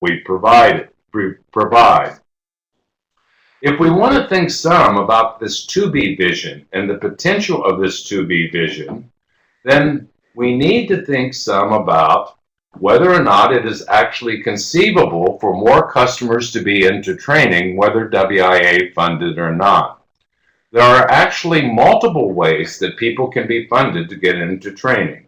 we provide. If we want to think some about this to-be vision and the potential of this to-be vision, then we need to think some about whether or not it is actually conceivable for more customers to be into training, whether WIA funded or not. There are actually multiple ways that people can be funded to get into training.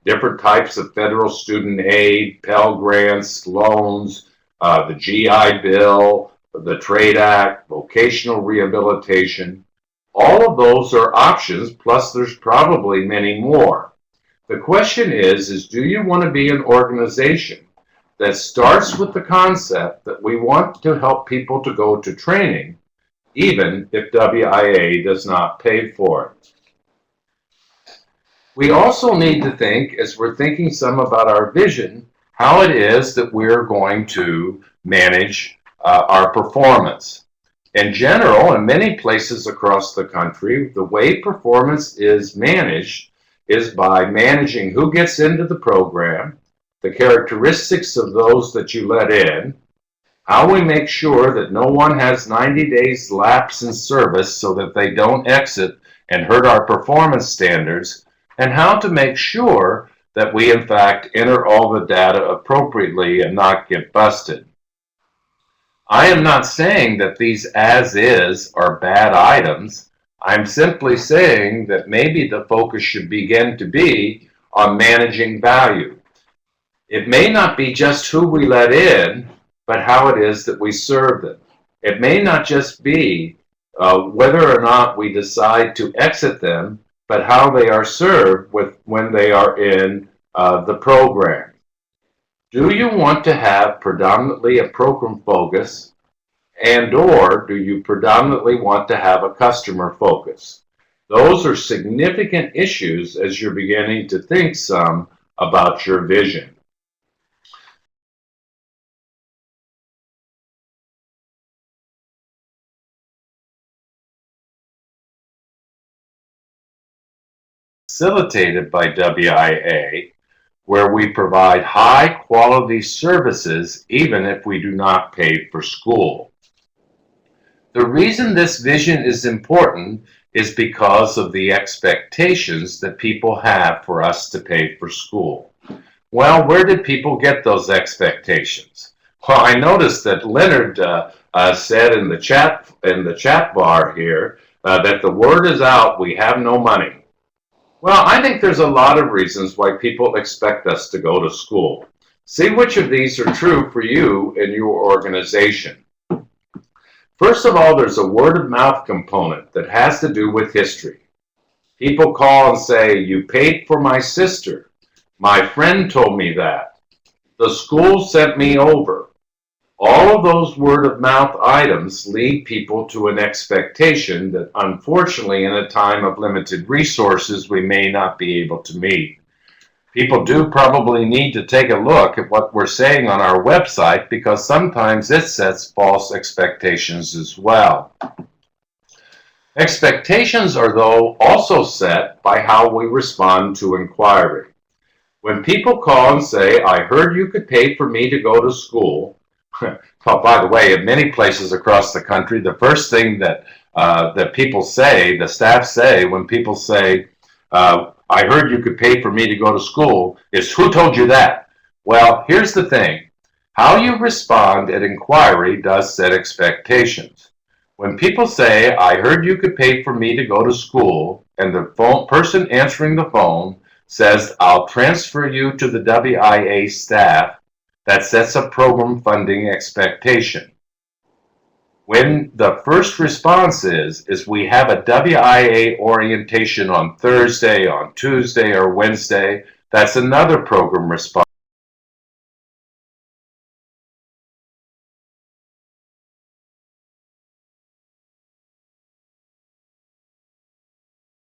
Different types of federal student aid, Pell Grants, loans, the GI Bill, the Trade Act, vocational rehabilitation. All of those are options, plus there's probably many more. The question is do you want to be an organization that starts with the concept that we want to help people to go to training, even if WIA does not pay for it? We also need to think, as we're thinking some about our vision, how it is that we're going to manage our performance. In general, in many places across the country, the way performance is managed is by managing who gets into the program, the characteristics of those that you let in, how we make sure that no one has 90 days lapse in service so that they don't exit and hurt our performance standards, and how to make sure that we in fact enter all the data appropriately and not get busted. I am not saying that these as-is are bad items. I'm simply saying that maybe the focus should begin to be on managing value. It may not be just who we let in, but how it is that we serve them. It may not just be whether or not we decide to exit them, but how they are served when they are in the program. Do you want to have predominantly a program focus, and/or do you predominantly want to have a customer focus? Those are significant issues as you're beginning to think some about your vision. Facilitated by WIA, where we provide high-quality services even if we do not pay for school. The reason this vision is important is because of the expectations that people have for us to pay for school. Well, where did people get those expectations? Well, I noticed that Leonard said in the chat bar here that the word is out, we have no money. Well, I think there's a lot of reasons why people expect us to go to school. See which of these are true for you and your organization. First of all, there's a word-of-mouth component that has to do with history. People call and say, you paid for my sister. My friend told me that. The school sent me over. All of those word-of-mouth items lead people to an expectation that, unfortunately, in a time of limited resources, we may not be able to meet. People do probably need to take a look at what we're saying on our website, because sometimes it sets false expectations as well. Expectations are, though, also set by how we respond to inquiry. When people call and say, I heard you could pay for me to go to school, well, by the way, in many places across the country, the first thing that people say, the staff say, when people say, I heard you could pay for me to go to school, is who told you that? Well, here's the thing. How you respond at inquiry does set expectations. When people say, I heard you could pay for me to go to school, and the person answering the phone says, I'll transfer you to the WIA staff, that sets a program funding expectation. When the first response is we have a WIA orientation on Thursday, on Tuesday, or Wednesday, that's another program response.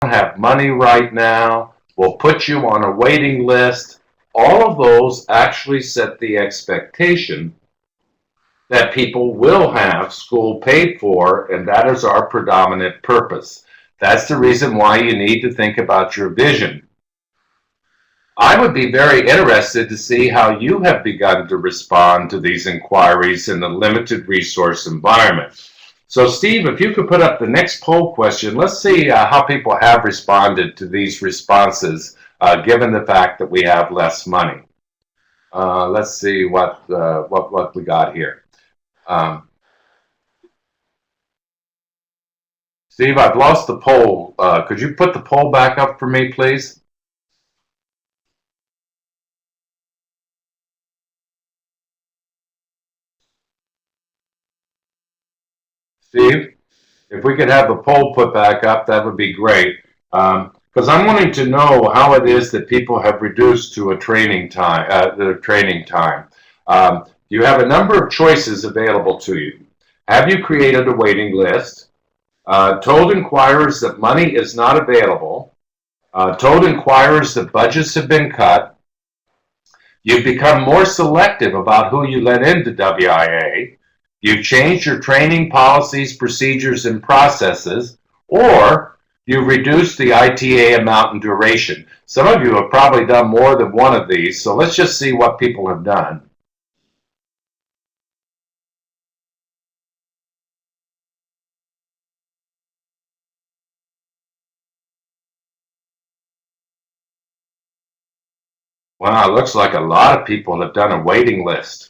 We don't have money right now, we'll put you on a waiting list. All of those actually set the expectation that people will have school paid for, and that is our predominant purpose. That's the reason why you need to think about your vision. I would be very interested to see how you have begun to respond to these inquiries in the limited resource environment. So, Steve, if you could put up the next poll question, let's see how people have responded to these responses, given the fact that we have less money. Let's see what we got here. Um, Steve, I've lost the poll. Could you put the poll back up for me, please? Steve, if we could have the poll put back up, that would be great. Because I'm wanting to know how it is that people have reduced to a training time, their training time. You have a number of choices available to you. Have you created a waiting list? Told inquirers that money is not available? Told inquirers that budgets have been cut? You've become more selective about who you let into WIA. You've changed your training policies, procedures, and processes, or you've reduced the ITA amount and duration. Some of you have probably done more than one of these, so let's just see what people have done. Wow, it looks like a lot of people have done a waiting list.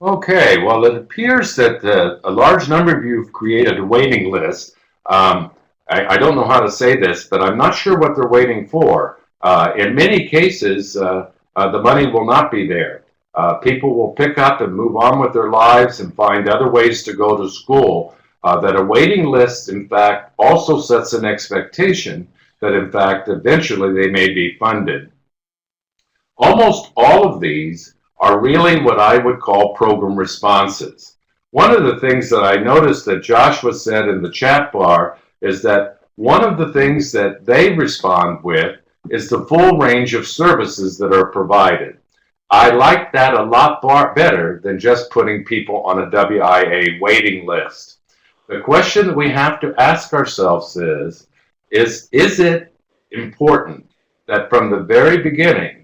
Okay, well, it appears that a large number of you have created a waiting list. I don't know how to say this, but I'm not sure what they're waiting for. In many cases, the money will not be there. People will pick up and move on with their lives and find other ways to go to school. That a waiting list, in fact, also sets an expectation that, in fact, eventually they may be funded. Almost all of these are really what I would call program responses. One of the things that I noticed that Joshua said in the chat bar is that one of the things that they respond with is the full range of services that are provided. I like that a lot better than just putting people on a WIA waiting list. The question that we have to ask ourselves is it important that from the very beginning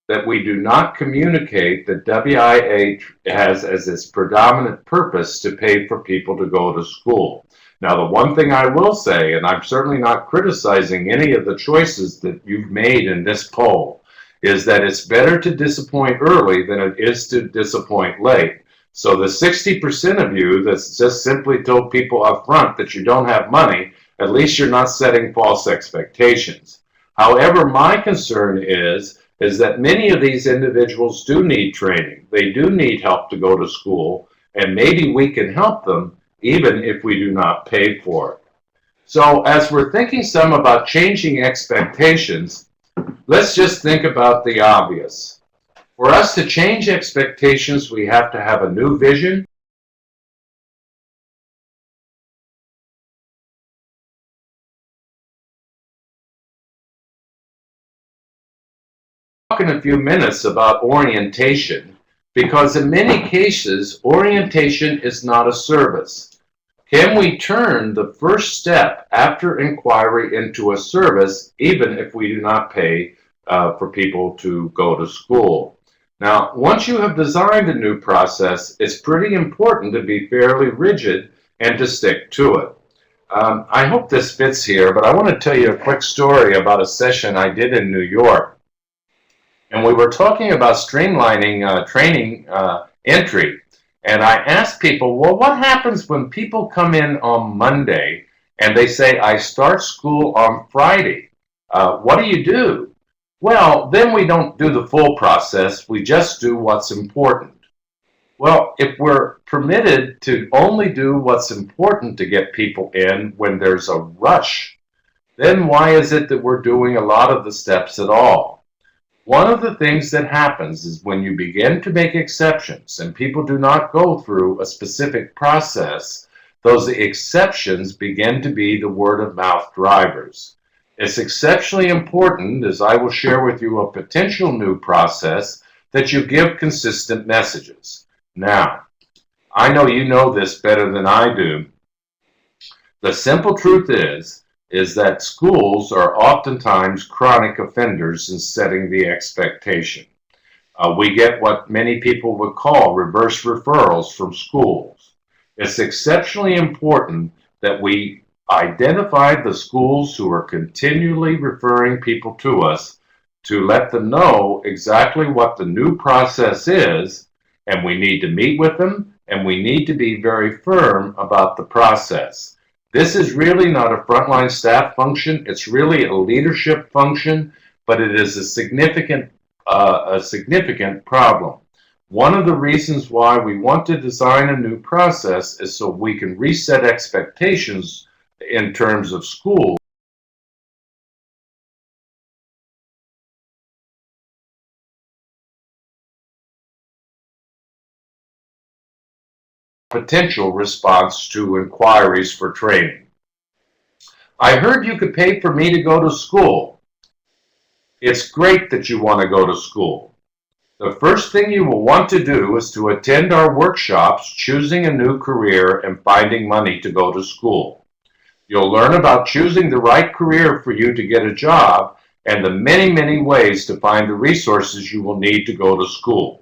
that we do not communicate that WIA has as its predominant purpose to pay for people to go to school? Now, the one thing I will say, and I'm certainly not criticizing any of the choices that you've made in this poll, is that it's better to disappoint early than it is to disappoint late. So the 60% of you that's just simply told people up front that you don't have money, at least you're not setting false expectations. However, my concern is that many of these individuals do need training. They do need help to go to school, and maybe we can help them even if we do not pay for it. So as we're thinking some about changing expectations, let's just think about the obvious. For us to change expectations, we have to have a new vision. Talk in a few minutes about orientation, because in many cases, orientation is not a service. Can we turn the first step after inquiry into a service, even if we do not pay for people to go to school? Now, once you have designed a new process, it's pretty important to be fairly rigid and to stick to it. I hope this fits here, but I want to tell you a quick story about a session I did in New York. And we were talking about streamlining training entry. And I asked people, well, what happens when people come in on Monday and they say, I start school on Friday? What do you do? Well, then we don't do the full process. We just do what's important. Well, if we're permitted to only do what's important to get people in when there's a rush, then why is it that we're doing a lot of the steps at all? One of the things that happens is when you begin to make exceptions and people do not go through a specific process, those exceptions begin to be the word of mouth drivers. It's exceptionally important, as I will share with you a potential new process, that you give consistent messages. Now, I know you know this better than I do. The simple truth is that schools are oftentimes chronic offenders in setting the expectation. We get what many people would call reverse referrals from schools. It's exceptionally important that we identify the schools who are continually referring people to us to let them know exactly what the new process is, and we need to meet with them, and we need to be very firm about the process. This is really not a frontline staff function, it's really a leadership function, but it is a significant problem. One of the reasons why we want to design a new process is so we can reset expectations in terms of school potential response to inquiries for training. I heard you could pay for me to go to school. It's great that you want to go to school. The first thing you will want to do is to attend our workshops, choosing a new career and finding money to go to school. You'll learn about choosing the right career for you to get a job and the many, many ways to find the resources you will need to go to school.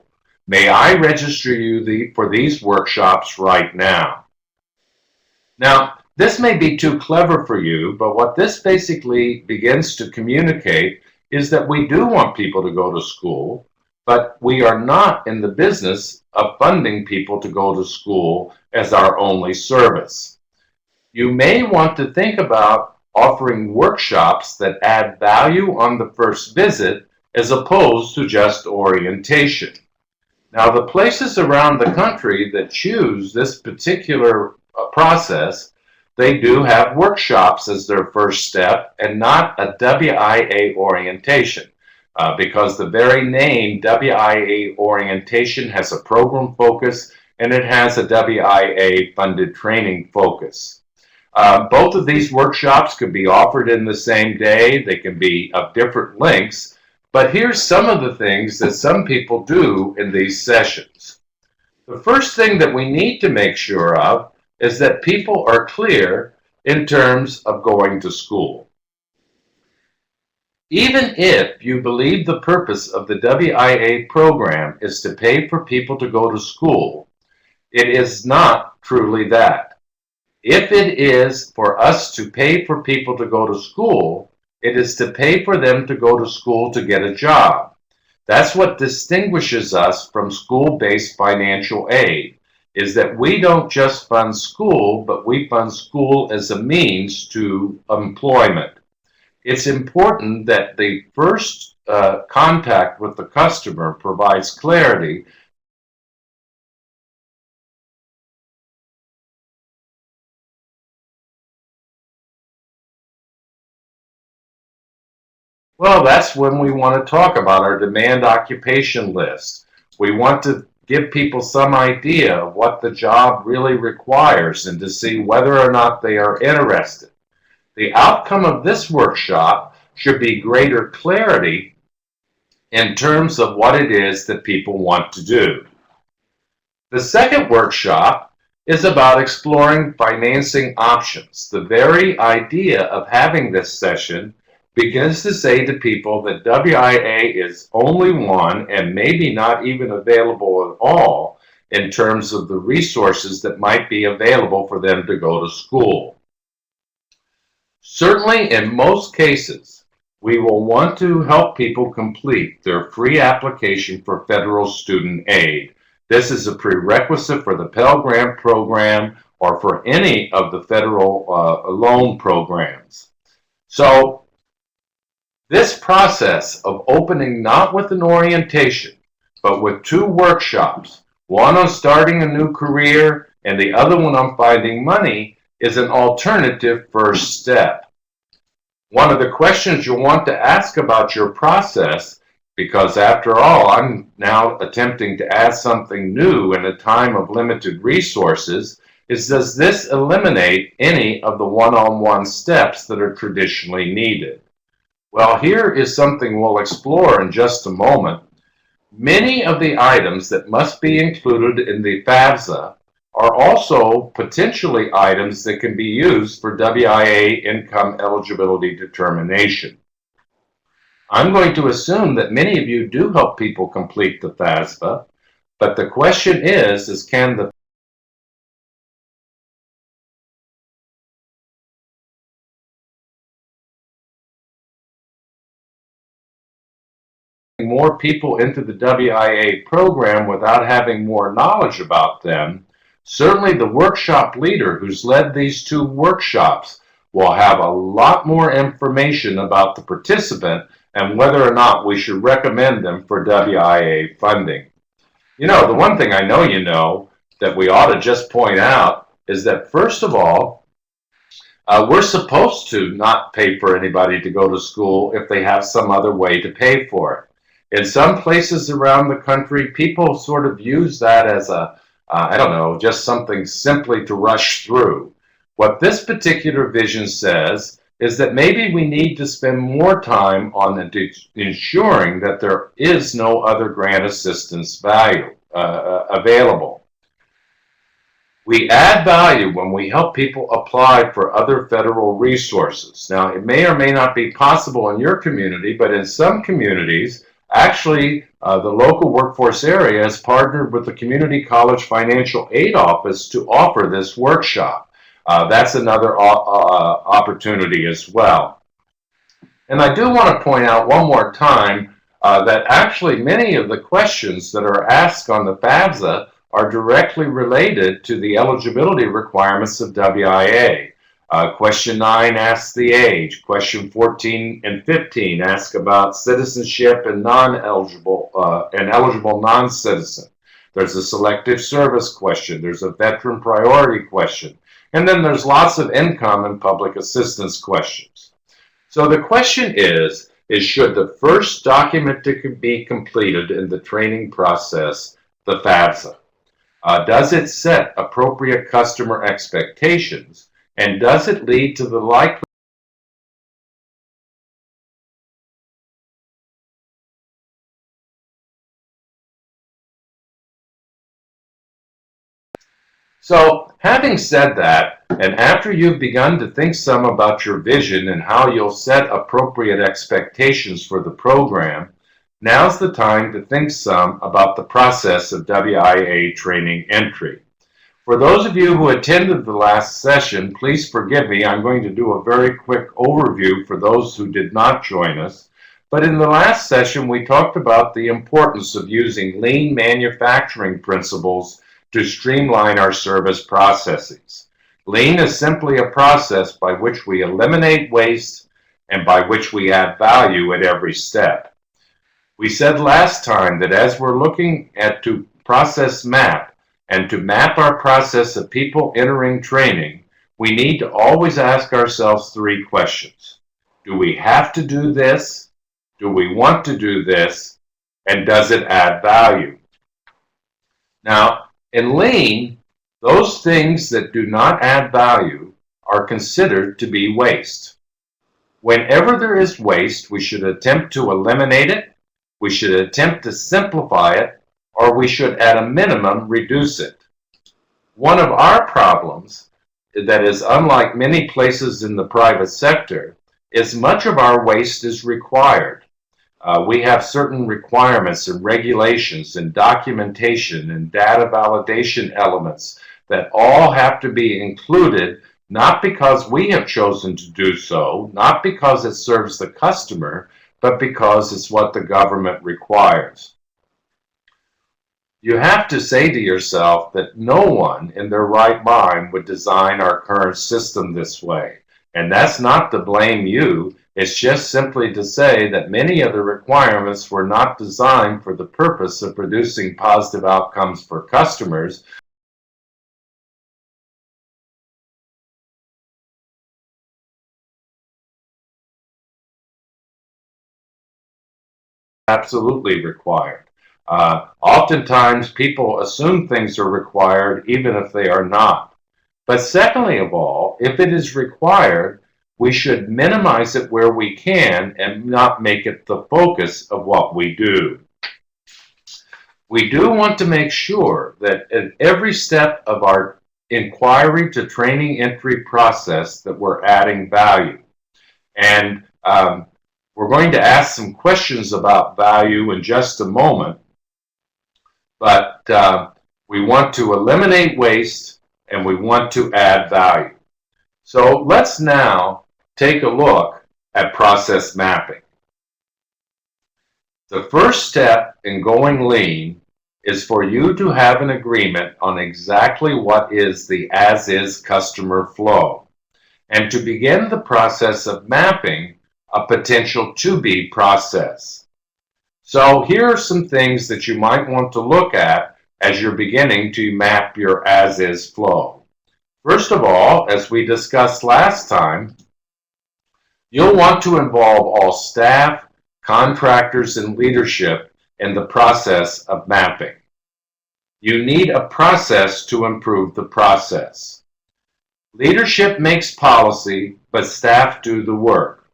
May I register you for these workshops right now? Now, this may be too clever for you, but what this basically begins to communicate is that we do want people to go to school, but we are not in the business of funding people to go to school as our only service. You may want to think about offering workshops that add value on the first visit as opposed to just orientation. Now, the places around the country that choose this particular process, they do have workshops as their first step and not a WIA orientation. Because the very name WIA Orientation has a program focus and it has a WIA funded training focus. Both of these workshops could be offered in the same day. They can be of different lengths, but here's some of the things that some people do in these sessions. The first thing that we need to make sure of is that people are clear in terms of going to school. Even if you believe the purpose of the WIA program is to pay for people to go to school, it is not truly that. If it is for us to pay for people to go to school, it is to pay for them to go to school to get a job. That's what distinguishes us from school-based financial aid, is that we don't just fund school, but we fund school as a means to employment. It's important that the first contact with the customer provides clarity. Well, that's when we want to talk about our demand occupation list. We want to give people some idea of what the job really requires and to see whether or not they are interested. The outcome of this workshop should be greater clarity in terms of what it is that people want to do. The second workshop is about exploring financing options. The very idea of having this session begins to say to people that WIA is only one and maybe not even available at all in terms of the resources that might be available for them to go to school. Certainly, in most cases, we will want to help people complete their free application for federal student aid. This is a prerequisite for the Pell Grant program or for any of the federal loan programs. So, this process of opening not with an orientation, but with two workshops, one on starting a new career and the other one on finding money, is an alternative first step. One of the questions you'll want to ask about your process because after all, I'm now attempting to add something new in a time of limited resources, is does this eliminate any of the one-on-one steps that are traditionally needed? Well, here is something we'll explore in just a moment. Many of the items that must be included in the FAFSA are also potentially items that can be used for WIA income eligibility determination. I'm going to assume that many of you do help people complete the FAFSA, but the question is can the more people into the WIA program without having more knowledge about them? Certainly the workshop leader who's led these two workshops will have a lot more information about the participant and whether or not we should recommend them for WIA funding. You know, the one thing I know you know that we ought to just point out is that, first of all, we're supposed to not pay for anybody to go to school if they have some other way to pay for it. In some places around the country, people sort of use that as I don't know, just something simply to rush through. What this particular vision says is that maybe we need to spend more time on ensuring that there is no other grant assistance available. We add value when we help people apply for other federal resources. Now, it may or may not be possible in your community, but in some communities, actually, the local workforce area has partnered with the Community College Financial Aid Office to offer this workshop. That's another opportunity as well. And I do want to point out one more time that actually many of the questions that are asked on the FAFSA are directly related to the eligibility requirements of WIA. Question 9 asks the age. Question 14 and 15 ask about citizenship and eligible non-citizen. There's a selective service question. There's a veteran priority question. And then there's lots of income and public assistance questions. So the question is should the first document to be completed in the training process the FAFSA? Does it set appropriate customer expectations? And does it lead to the likelihood? So, having said that, and after you've begun to think some about your vision and how you'll set appropriate expectations for the program, now's the time to think some about the process of WIA training entry. For those of you who attended the last session, please forgive me. I'm going to do a very quick overview for those who did not join us. But in the last session, we talked about the importance of using lean manufacturing principles to streamline our service processes. Lean is simply a process by which we eliminate waste and by which we add value at every step. We said last time that as we're looking at to process map and to map our process of people entering training, we need to always ask ourselves three questions. Do we have to do this? Do we want to do this? And does it add value? Now, in lean, those things that do not add value are considered to be waste. Whenever there is waste, we should attempt to eliminate it, we should attempt to simplify it, or we should at a minimum reduce it. One of our problems that is unlike many places in the private sector is much of our waste is required. We have certain requirements and regulations and documentation and data validation elements that all have to be included, not because we have chosen to do so, not because it serves the customer, but because it's what the government requires. You have to say to yourself that no one in their right mind would design our current system this way. And that's not to blame you. It's just simply to say that many of the requirements were not designed for the purpose of producing positive outcomes for customers, Absolutely required. Oftentimes, people assume things are required even if they are not. But secondly of all, if it is required, we should minimize it where we can and not make it the focus of what we do. We do want to make sure that at every step of our inquiry to training entry process that we're adding value. And we're going to ask some questions about value in just a moment, but we want to eliminate waste and we want to add value. So let's now take a look at process mapping. The first step in going lean is for you to have an agreement on exactly what is the as-is customer flow, and to begin the process of mapping a potential to-be process. So here are some things that you might want to look at as you're beginning to map your as-is flow. First of all, as we discussed last time, you'll want to involve all staff, contractors, and leadership in the process of mapping. You need a process to improve the process. Leadership makes policy, but staff do the work.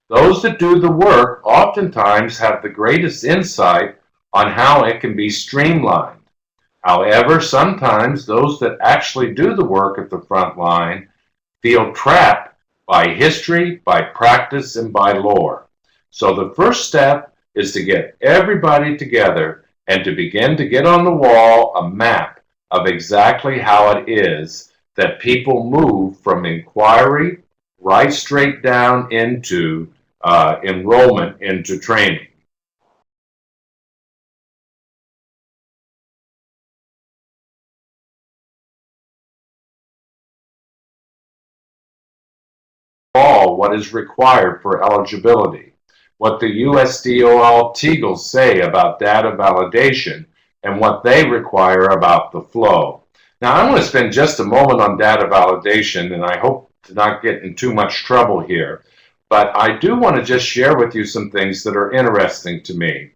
Those that do the work oftentimes have the greatest insight on how it can be streamlined. However, sometimes those that actually do the work at the front line feel trapped by history, by practice, and by lore. So the first step is to get everybody together and to begin to get on the wall a map of exactly how it is that people move from inquiry right straight down into enrollment into training. All what is required for eligibility, what the USDOL Teagles say about data validation, and what they require about the flow. Now, I'm going to spend just a moment on data validation, and I hope to not get in too much trouble here, but I do want to just share with you some things that are interesting to me.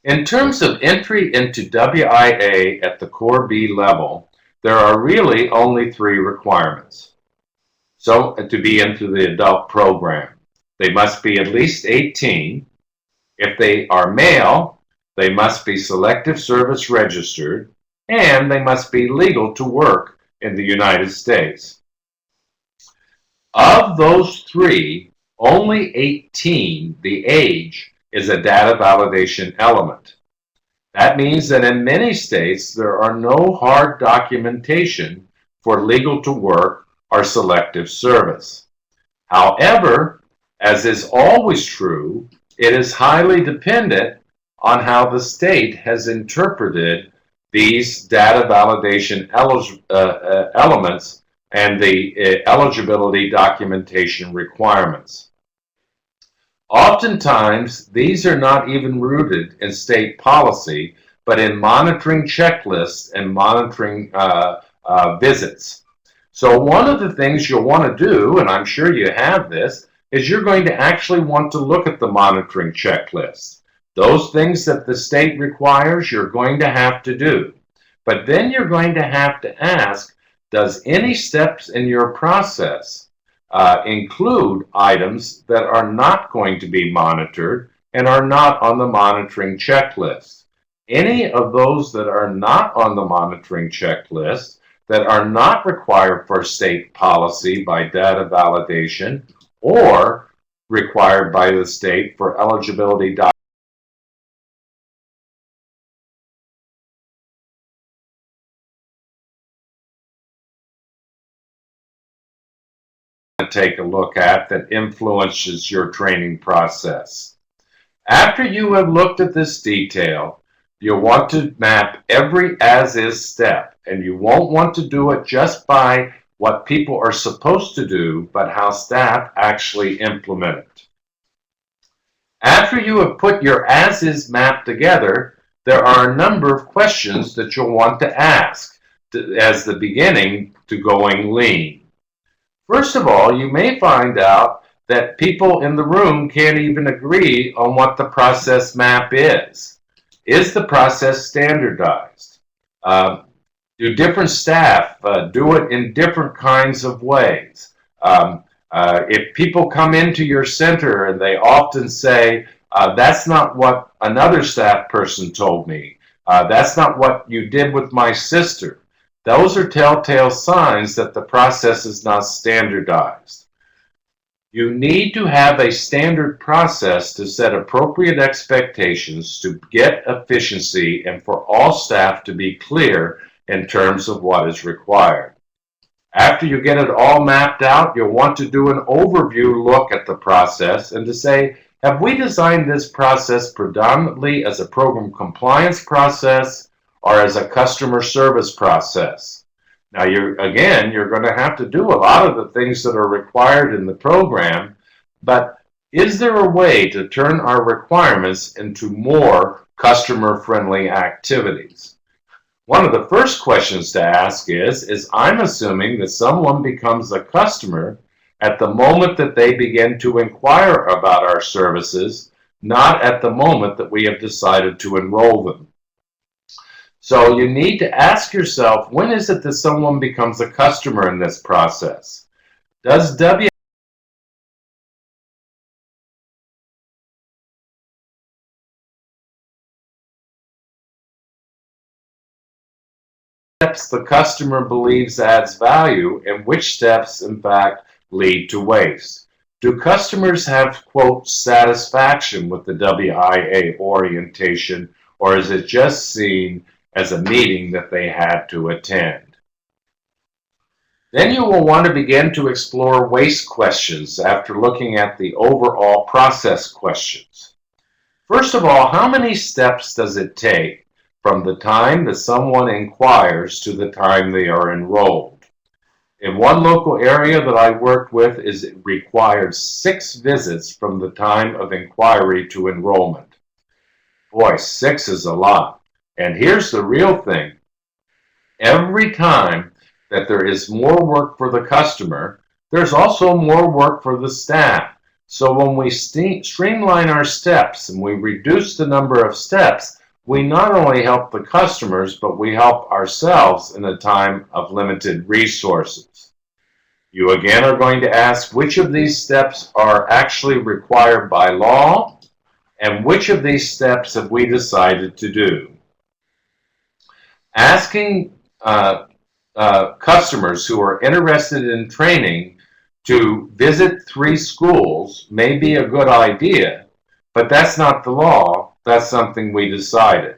In terms of entry into WIA at the Core B level, there are really only 3 requirements. So, to be into the adult program, they must be at least 18. If they are male, they must be selective service registered, and they must be legal to work in the United States. Of those 3, only 18, the age, is a data validation element. That means that in many states there are no hard documentation for legal to work or selective service. However, as is always true, it is highly dependent on how the state has interpreted these data validation elements and the eligibility documentation requirements. Oftentimes, these are not even rooted in state policy, but in monitoring checklists and monitoring visits. So one of the things you'll want to do, and I'm sure you have this, is you're going to actually want to look at the monitoring checklists. Those things that the state requires, you're going to have to do. But then you're going to have to ask, does any steps in your process include items that are not going to be monitored and are not on the monitoring checklist? Any of those that are not on the monitoring checklist, that are not required for state policy by data validation or required by the state for eligibility documentation, to take a look at that influences your training process. After you have looked at this detail, you'll want to map every as-is step, and you won't want to do it just by what people are supposed to do, but how staff actually implement it. After you have put your as-is map together, there are a number of questions that you'll want to ask as the beginning to going lean. First of all, you may find out that people in the room can't even agree on what the process map is. Is the process standardized? Do different staff do it in different kinds of ways? If people come into your center and they often say, that's not what another staff person told me, that's not what you did with my sister, those are telltale signs that the process is not standardized. You need to have a standard process to set appropriate expectations to get efficiency and for all staff to be clear in terms of what is required. After you get it all mapped out, you'll want to do an overview look at the process and to say, have we designed this process predominantly as a program compliance process or as a customer service process? Now, you're going to have to do a lot of the things that are required in the program, but is there a way to turn our requirements into more customer-friendly activities? One of the first questions to ask is I'm assuming that someone becomes a customer at the moment that they begin to inquire about our services, not at the moment that we have decided to enroll them. So you need to ask yourself, when is it that someone becomes a customer in this process? Does WIA steps the customer believes adds value and which steps, in fact, lead to waste? Do customers have, quote, satisfaction with the WIA orientation, or is it just seen as a meeting that they had to attend? Then you will want to begin to explore waste questions after looking at the overall process questions. First of all, how many steps does it take from the time that someone inquires to the time they are enrolled? In one local area that I worked with, it required 6 visits from the time of inquiry to enrollment. Boy, 6 is a lot. And here's the real thing. Every time that there is more work for the customer, there's also more work for the staff. So when we streamline our steps and we reduce the number of steps, we not only help the customers, but we help ourselves in a time of limited resources. You again are going to ask which of these steps are actually required by law and which of these steps have we decided to do. Asking customers who are interested in training to visit 3 schools may be a good idea, but that's not the law. That's something we decided.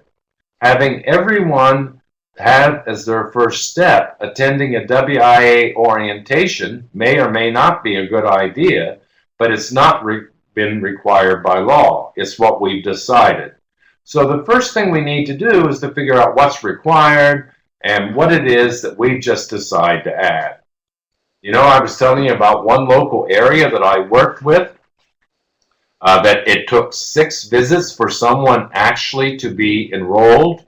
Having everyone have as their first step attending a WIA orientation may or may not be a good idea, but it's not been required by law. It's what we've decided. So the first thing we need to do is to figure out what's required and what it is that we just decide to add. You know, I was telling you about one local area that I worked with, that it took 6 visits for someone actually to be enrolled.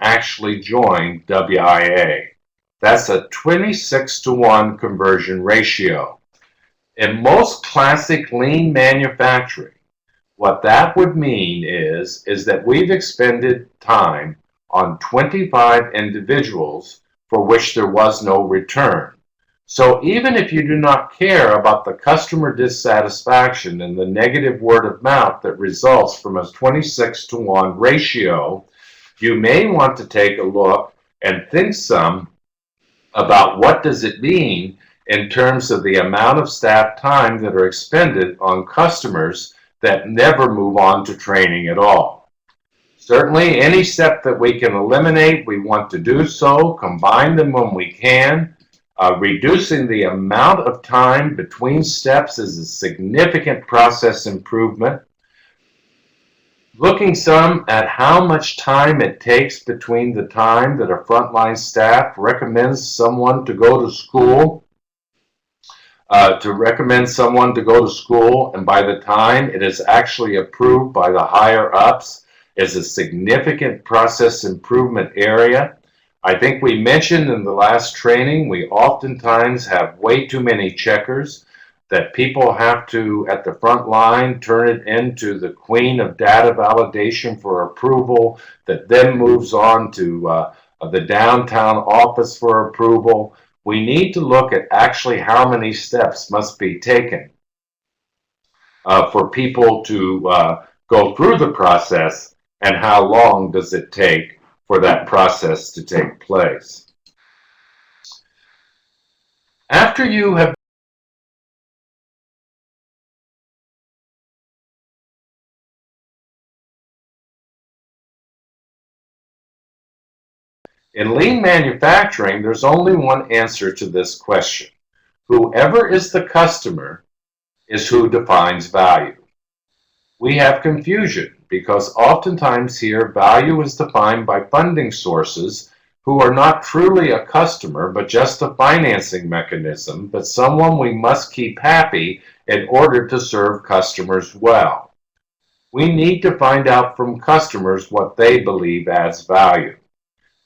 Actually joined WIA. That's a 26-to-1 conversion ratio. In most classic lean manufacturing, what that would mean is that we've expended time on 25 individuals for which there was no return. So even if you do not care about the customer dissatisfaction and the negative word of mouth that results from a 26-to-1 ratio, you may want to take a look and think some about what does it mean in terms of the amount of staff time that are expended on customers that never move on to training at all. Certainly, any step that we can eliminate, we want to do so, combine them when we can. Reducing the amount of time between steps is a significant process improvement. Looking some at how much time it takes between the time that a frontline staff recommends someone to go to school, and by the time it is actually approved by the higher ups, is a significant process improvement area. I think we mentioned in the last training, we oftentimes have way too many checkers that people have to, at the front line, turn it into the queen of data validation for approval that then moves on to the downtown office for approval. We need to look at actually how many steps must be taken for people to go through the process, and how long does it take for that process to take place. After you have in lean manufacturing, there's only one answer to this question. Whoever is the customer is who defines value. We have confusion because oftentimes here value is defined by funding sources who are not truly a customer but just a financing mechanism, but someone we must keep happy in order to serve customers well. We need to find out from customers what they believe adds value.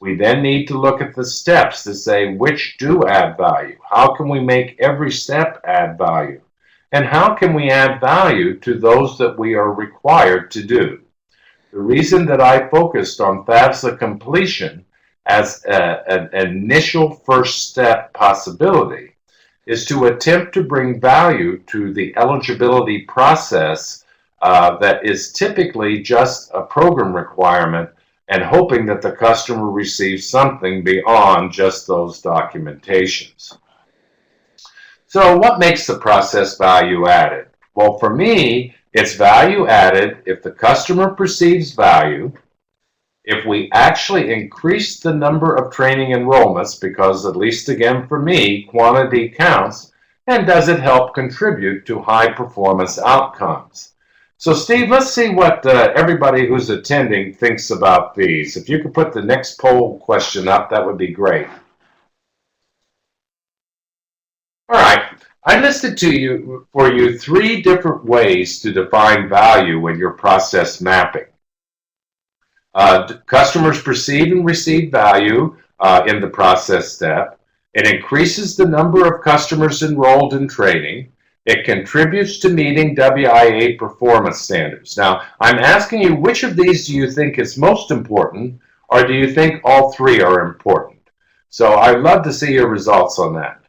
We then need to look at the steps to say which do add value. How can we make every step add value? And how can we add value to those that we are required to do? The reason that I focused on FAFSA completion as an initial first step possibility is to attempt to bring value to the eligibility process that is typically just a program requirement, and hoping that the customer receives something beyond just those documentations. So what makes the process value added? Well, for me, it's value added if the customer perceives value, if we actually increase the number of training enrollments, because at least again for me, quantity counts, and does it help contribute to high performance outcomes? So Steve, let's see what everybody who's attending thinks about these. If you could put the next poll question up, that would be great. All right, I listed for you 3 different ways to define value in your process mapping. Customers perceive and receive value in the process step. It increases the number of customers enrolled in training. It contributes to meeting WIA performance standards. Now, I'm asking you, which of these do you think is most important, or do you think all 3 are important? So I'd love to see your results on that.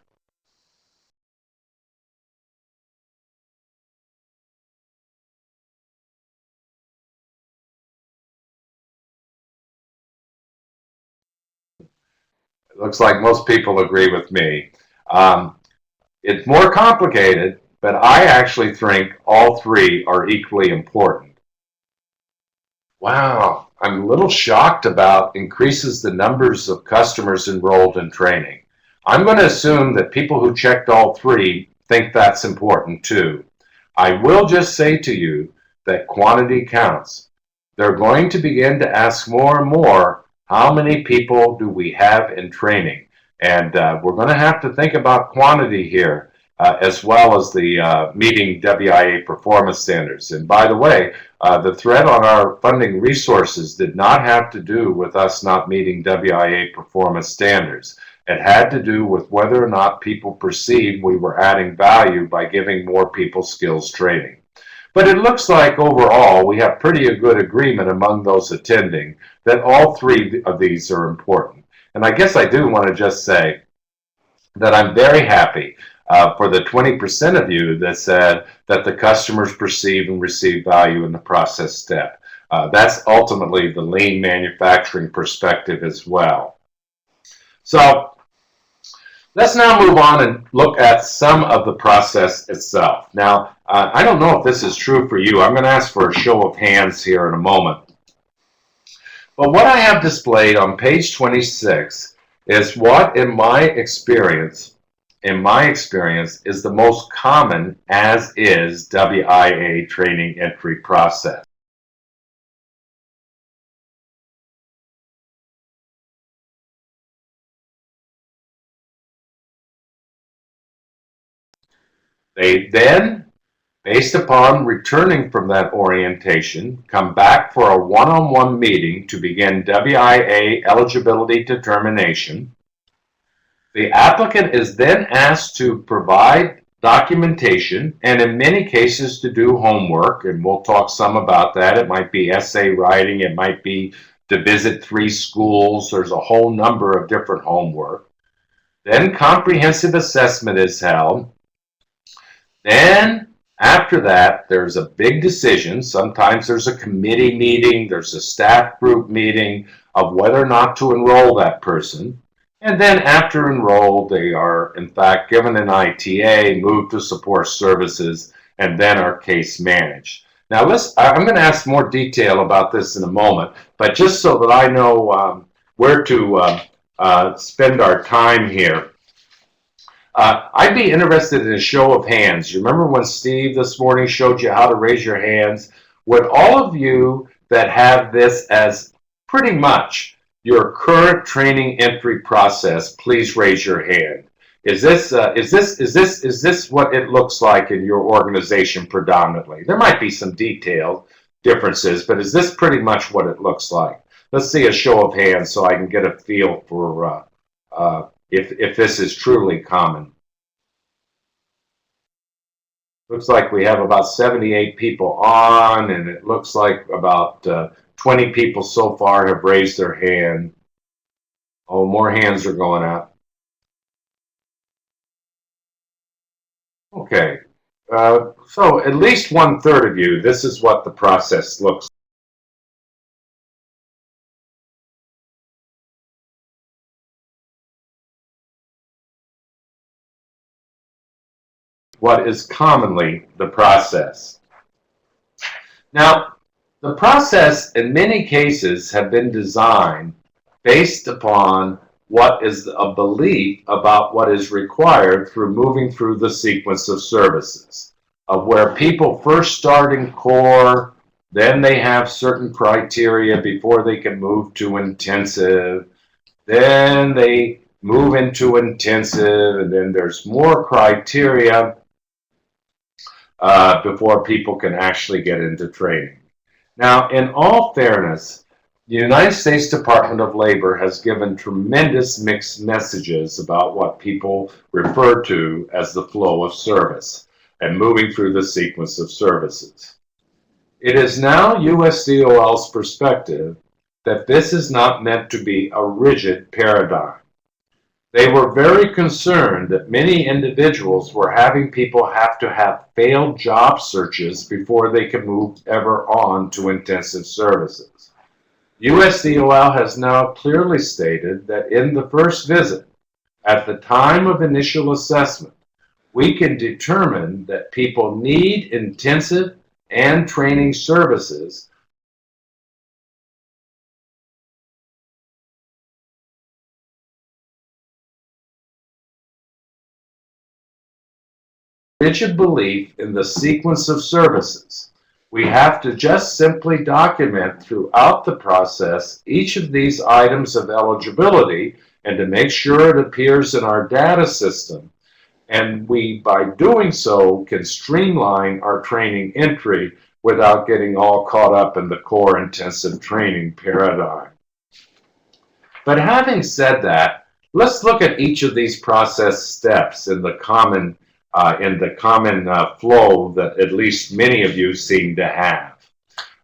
It looks like most people agree with me. It's more complicated, but I actually think all 3 are equally important. Wow, I'm a little shocked about increases the numbers of customers enrolled in training. I'm going to assume that people who checked all 3 think that's important too. I will just say to you that quantity counts. They're going to begin to ask more and more, how many people do we have in training? And we're going to have to think about quantity here, as well as the meeting WIA performance standards. And by the way, the thread on our funding resources did not have to do with us not meeting WIA performance standards. It had to do with whether or not people perceived we were adding value by giving more people skills training. But it looks like overall we have pretty good agreement among those attending that all 3 of these are important. And I guess I do want to just say that I'm very happy for the 20% of you that said that the customers perceive and receive value in the process step. That's ultimately the lean manufacturing perspective as well. So let's now move on and look at some of the process itself. Now, I don't know if this is true for you. I'm going to ask for a show of hands here in a moment. But what I have displayed on page 26 is what, in my experience, is the most common as-is WIA training entry process. They then Based upon returning from that orientation, come back for a one-on-one meeting to begin WIA eligibility determination. The applicant is then asked to provide documentation and in many cases to do homework, and we'll talk some about that. It might be essay writing, it might be to visit 3 schools. There's a whole number of different homework. Then comprehensive assessment is held. Then after that, there's a big decision. Sometimes there's a committee meeting, there's a staff group meeting of whether or not to enroll that person. And then after enrolled, they are in fact given an ITA, moved to support services, and then are case managed. Now I'm going to ask more detail about this in a moment, but just so that I know where to spend our time here. I'd be interested in a show of hands. You remember when Steve this morning showed you how to raise your hands? Would all of you that have this as pretty much your current training entry process, please raise your hand. Is this what it looks like in your organization predominantly? There might be some detailed differences, but is this pretty much what it looks like? Let's see a show of hands so I can get a feel for if this is truly common. Looks like we have about 78 people on, and it looks like about 20 people so far have raised their hand. Oh, more hands are going up. Okay, so at least 1/3 of you, this is what the process looks like. What is commonly the process. Now, the process in many cases have been designed based upon what is a belief about what is required through moving through the sequence of services, of where people first start in core, then they have certain criteria before they can move to intensive, then they move into intensive, and then there's more criteria before people can actually get into training. Now, in all fairness, the United States Department of Labor has given tremendous mixed messages about what people refer to as the flow of service and moving through the sequence of services. It is now USDOL's perspective that this is not meant to be a rigid paradigm. They were very concerned that many individuals were having people have to have failed job searches before they could move ever on to intensive services. USDOL has now clearly stated that in the first visit, at the time of initial assessment, we can determine that people need intensive and training services rigid belief in the sequence of services. We have to just simply document throughout the process each of these items of eligibility and to make sure it appears in our data system. And we, by doing so, can streamline our training entry without getting all caught up in the core intensive training paradigm. But having said that, let's look at each of these process steps in the common flow that at least many of you seem to have.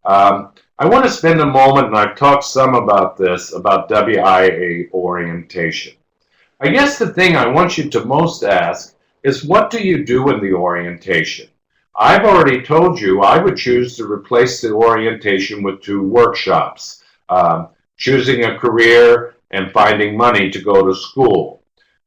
I want to spend a moment, and I've talked some about this, about WIA orientation. I guess the thing I want you to most ask is, what do you do in the orientation? I've already told you I would choose to replace the orientation with 2 workshops, choosing a career and finding money to go to school.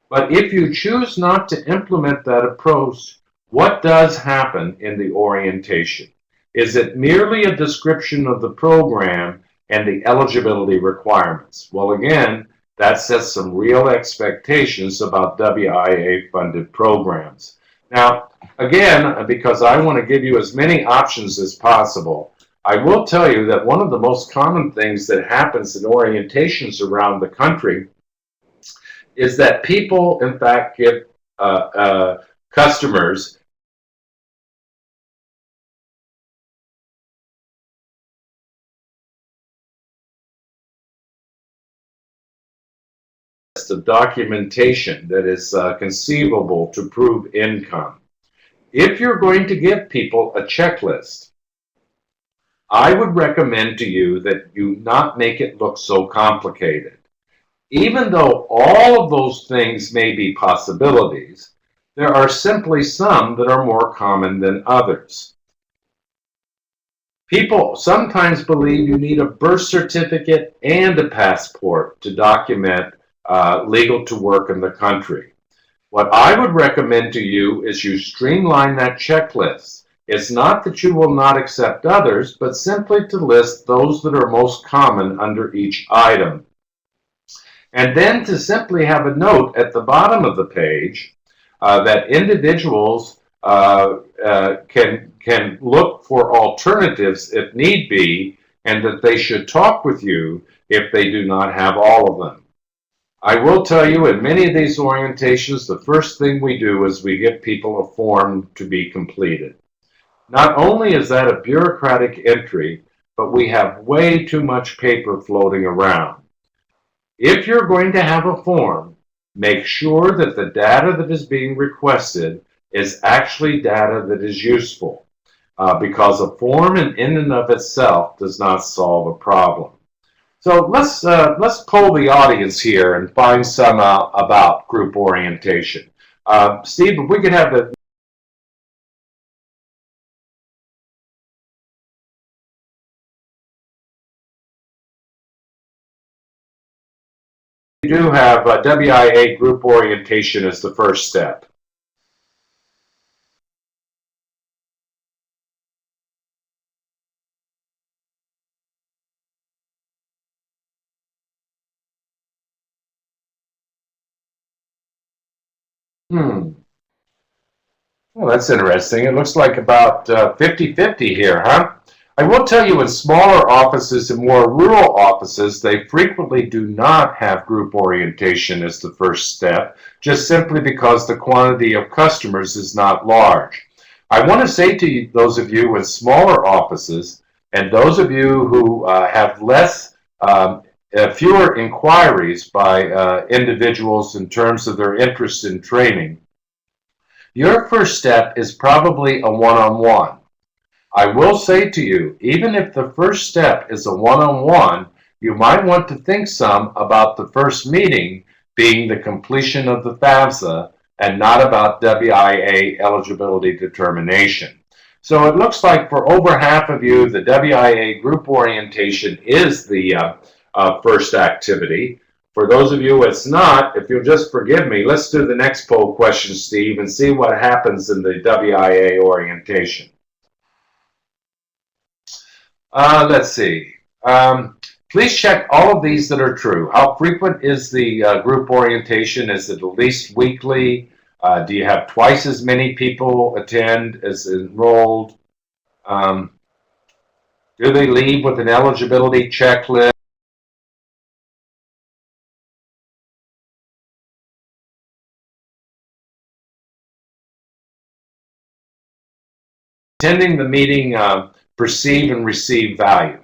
But if you choose not to implement that approach, what does happen in the orientation? Is it merely a description of the program and the eligibility requirements? Well, again, that sets some real expectations about WIA-funded programs. Now, again, because I want to give you as many options as possible, I will tell you that one of the most common things that happens in orientations around the country is that people, in fact, give customers list of documentation that is conceivable to prove income. If you're going to give people a checklist, I would recommend to you that you not make it look so complicated. Even though all of those things may be possibilities, there are simply some that are more common than others. People sometimes believe you need a birth certificate and a passport to document legal to work in the country. What I would recommend to you is you streamline that checklist. It's not that you will not accept others, but simply to list those that are most common under each item. And then to simply have a note at the bottom of the page that individuals can look for alternatives if need be, and that they should talk with you if they do not have all of them. I will tell you, in many of these orientations, the first thing we do is we give people a form to be completed. Not only is that a bureaucratic entry, but we have way too much paper floating around. If you're going to have a form, make sure that the data that is being requested is actually data that is useful, because a form in and of itself does not solve a problem. So let's poll the audience here and find some about group orientation. Steve, if we could have the we do have WIA group orientation as the first step. Well, that's interesting. It looks like about 50-50 here, huh? I will tell you, in smaller offices and more rural offices, they frequently do not have group orientation as the first step, just simply because the quantity of customers is not large. I want to say to you, those of you in smaller offices, and those of you who have fewer inquiries by individuals in terms of their interest in training, your first step is probably a one-on-one. I will say to you, even if the first step is a one-on-one, you might want to think some about the first meeting being the completion of the FAFSA and not about WIA eligibility determination. So it looks like for over half of you, the WIA group orientation is the first activity. For those of you it's not, if you'll just forgive me, let's do the next poll question, Steve, and see what happens in the WIA orientation. Let's see. Please check all of these that are true. How frequent is the group orientation? Is it at least weekly? Do you have twice as many people attend as enrolled? Do they leave with an eligibility checklist? Attending the meeting, perceive and receive value.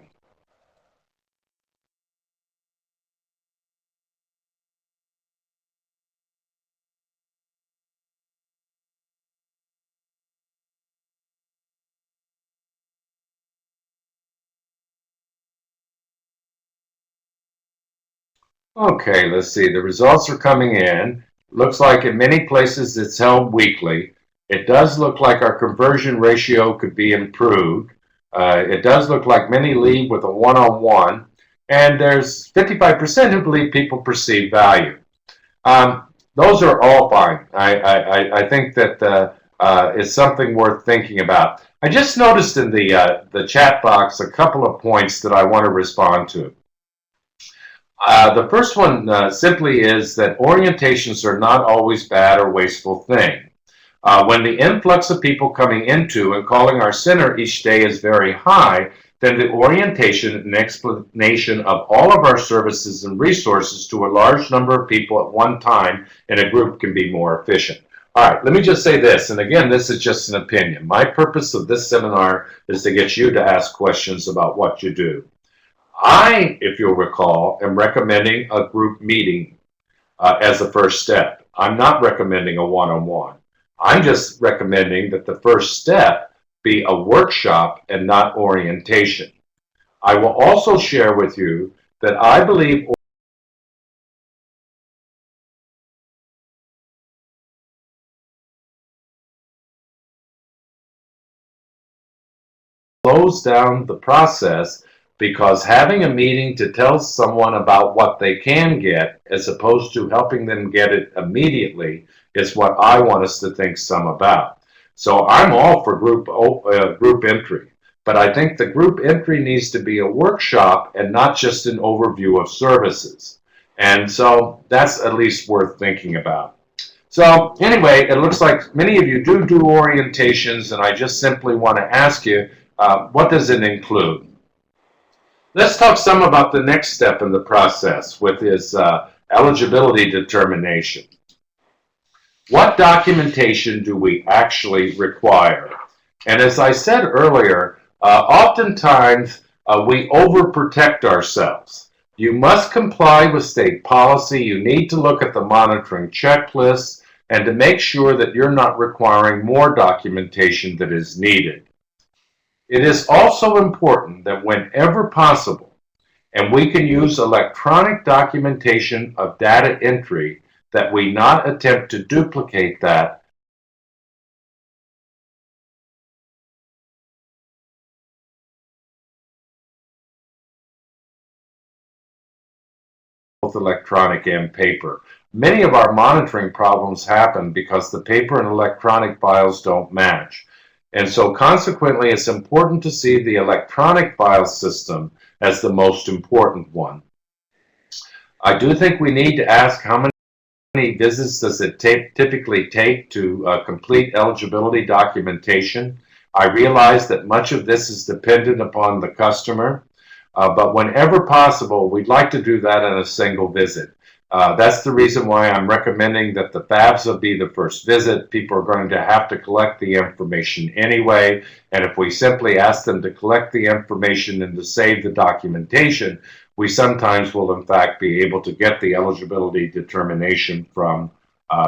Okay, let's see. The results are coming in. Looks like in many places it's held weekly. It does look like our conversion ratio could be improved. It does look like many leave with a one-on-one, and there's 55% who believe people perceive value. Those are all fine. I think that it's something worth thinking about. I just noticed in the chat box a couple of points that I want to respond to. The first one simply is that orientations are not always bad or wasteful thing. When the influx of people coming into and calling our center each day is very high, then the orientation and explanation of all of our services and resources to a large number of people at one time in a group can be more efficient. All right, let me just say this, and again, this is just an opinion. My purpose of this seminar is to get you to ask questions about what you do. I, if you'll recall, am recommending a group meeting. as a first step. I'm not recommending a one-on-one. I'm just recommending that the first step be a workshop and not orientation. I will also share with you that I believe slows down the process, because having a meeting to tell someone about what they can get as opposed to helping them get it immediately is what I want us to think some about. So I'm all for group entry, but I think the group entry needs to be a workshop and not just an overview of services. And so that's at least worth thinking about. So anyway, it looks like many of you do orientations, and I just simply want to ask you, what does it include? Let's talk some about the next step in the process, with is eligibility determination. What documentation do we actually require? And as I said earlier, oftentimes we overprotect ourselves. You must comply with state policy. You need to look at the monitoring checklists and to make sure that you're not requiring more documentation that is needed. It is also important that whenever possible, and we can use electronic documentation of data entry, that we not attempt to duplicate that both electronic and paper. Many of our monitoring problems happen because the paper and electronic files don't match. And so consequently, it's important to see the electronic file system as the most important one. I do think we need to ask, how many visits does it typically take to complete eligibility documentation? I realize that much of this is dependent upon the customer, but whenever possible, we'd like to do that in a single visit. That's the reason why I'm recommending that the FAFSA be the first visit. People are going to have to collect the information anyway, and if we simply ask them to collect the information and to save the documentation, we sometimes will in fact be able to get the eligibility determination from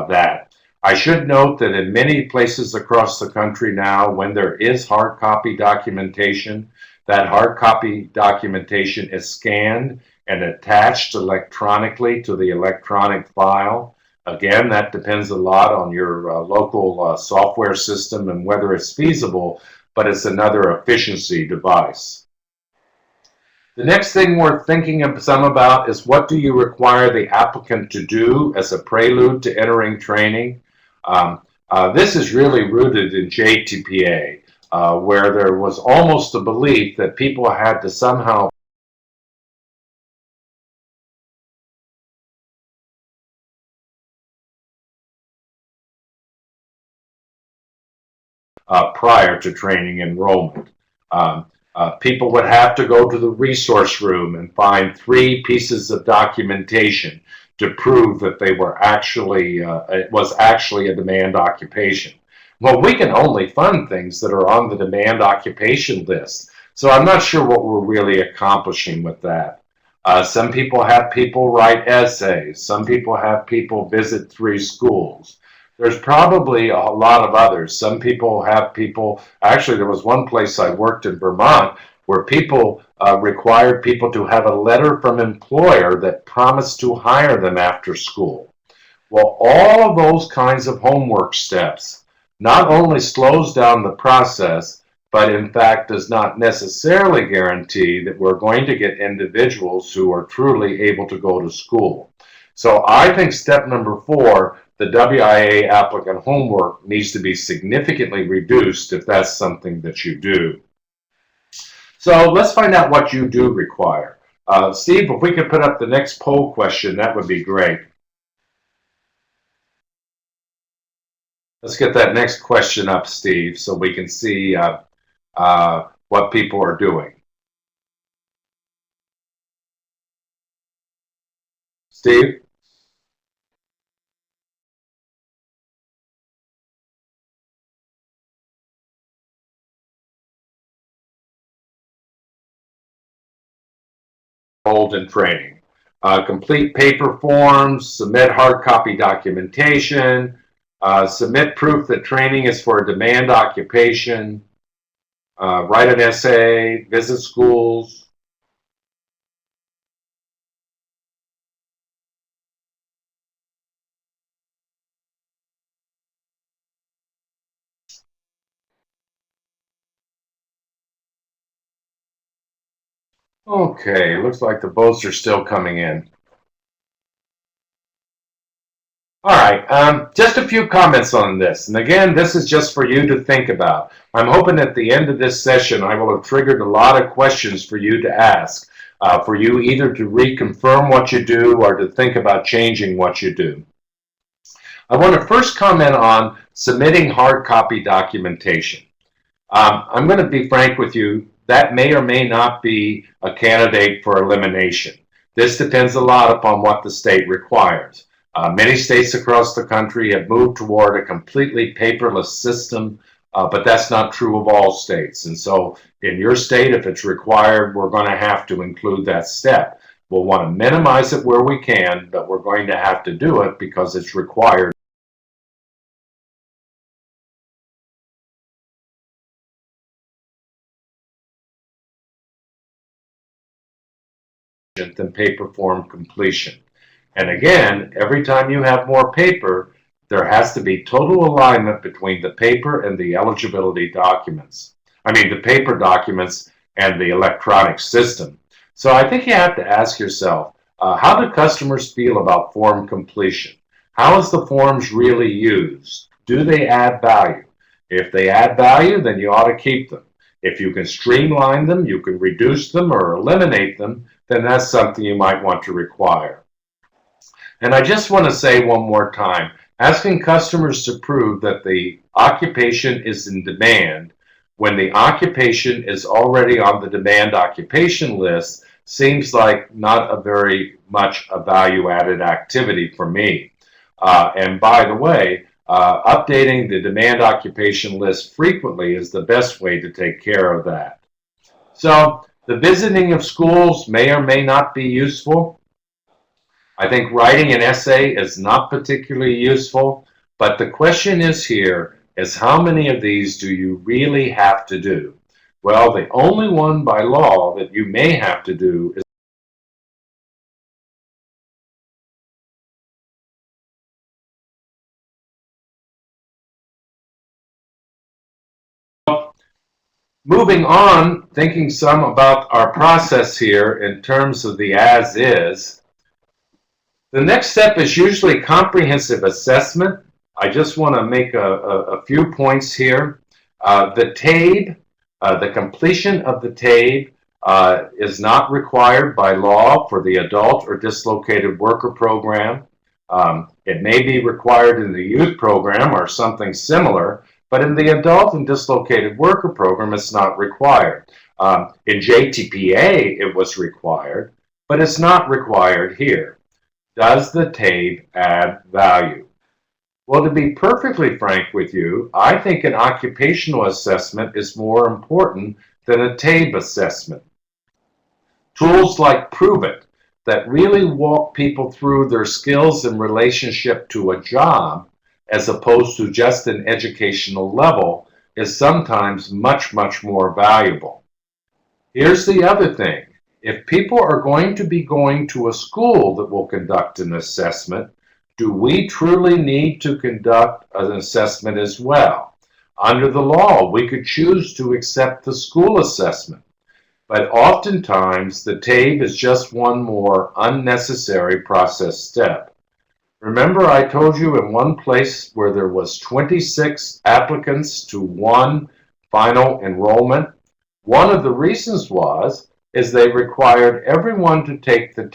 that. I should note that in many places across the country now, when there is hard copy documentation, that hard copy documentation is scanned and attached electronically to the electronic file. Again, that depends a lot on your local software system and whether it's feasible, but it's another efficiency device. The next thing we're thinking some about is, what do you require the applicant to do as a prelude to entering training? This is really rooted in JTPA, where there was almost a belief that people had to somehow prior to training enrollment. People would have to go to the resource room and find 3 pieces of documentation to prove that they were actually, it was actually a demand occupation. Well, we can only fund things that are on the demand occupation list. So I'm not sure what we're really accomplishing with that. Some people have people write essays. Some people have people visit 3 schools. There's probably a lot of others. Some people have people, actually there was one place I worked in Vermont where people required people to have a letter from employer that promised to hire them after school. Well, all of those kinds of homework steps not only slows down the process, but in fact does not necessarily guarantee that we're going to get individuals who are truly able to go to school. So I think step number 4, the WIA applicant homework, needs to be significantly reduced if that's something that you do. So let's find out what you do require. Steve, if we could put up the next poll question, that would be great. Let's get that next question up, Steve, so we can see what people are doing. Steve? Enrolled in training. complete paper forms, submit hard copy documentation, submit proof that training is for a demand occupation, write an essay, visit schools. Okay, looks like the votes are still coming in. All right, just a few comments on this. And again, this is just for you to think about. I'm hoping at the end of this session, I will have triggered a lot of questions for you to ask, for you either to reconfirm what you do or to think about changing what you do. I want to first comment on submitting hard copy documentation. I'm going to be frank with you, that may or may not be a candidate for elimination. This depends a lot upon what the state requires. Many states across the country have moved toward a completely paperless system, but that's not true of all states. And so in your state, if it's required, we're going to have to include that step. We'll want to minimize it where we can, but we're going to have to do it because it's required than paper form completion. And again, every time you have more paper, there has to be total alignment between the paper and the eligibility documents. I mean, the paper documents and the electronic system. So I think you have to ask yourself, how do customers feel about form completion? How is the forms really used? Do they add value? If they add value, then you ought to keep them. If you can streamline them, you can reduce them or eliminate them, then that's something you might want to require. And I just want to say one more time, asking customers to prove that the occupation is in demand when the occupation is already on the demand occupation list seems like not a very much a value-added activity for me. And by the way, updating the demand occupation list frequently is the best way to take care of that. So the visiting of schools may or may not be useful. I think writing an essay is not particularly useful, but the question is here is how many of these do you really have to do? Well, the only one by law that you may have to do is moving on, thinking some about our process here in terms of the as is. The next step is usually comprehensive assessment. I just want to make a few points here. The TABE, the completion of the TABE is not required by law for the adult or dislocated worker program. It may be required in the youth program or something similar, but in the adult and dislocated worker program, it's not required. In JTPA, it was required, but it's not required here. Does the TABE add value? Well, to be perfectly frank with you, I think an occupational assessment is more important than a TABE assessment. Tools like Prove It that really walk people through their skills in relationship to a job as opposed to just an educational level is sometimes much, much more valuable. Here's the other thing. If people are going to be going to a school that will conduct an assessment, do we truly need to conduct an assessment as well? Under the law, we could choose to accept the school assessment, but oftentimes the TABE is just one more unnecessary process step. Remember I told you in one place where there was 26 applicants to one final enrollment? One of the reasons is they required everyone to take the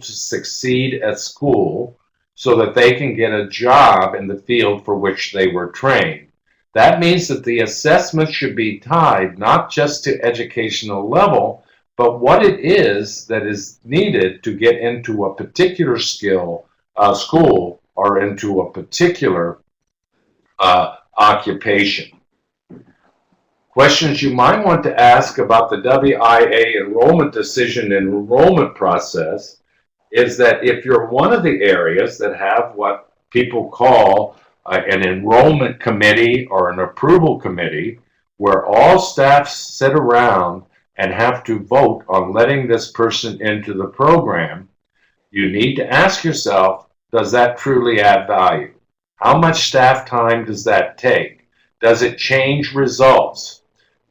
to succeed at school so that they can get a job in the field for which they were trained. That means that the assessment should be tied not just to educational level, but what it is that is needed to get into a particular school or into a particular occupation. Questions you might want to ask about the WIA enrollment decision and enrollment process is that if you're one of the areas that have what people call an enrollment committee or an approval committee, where all staff sit around and have to vote on letting this person into the program, you need to ask yourself, does that truly add value? How much staff time does that take? Does it change results?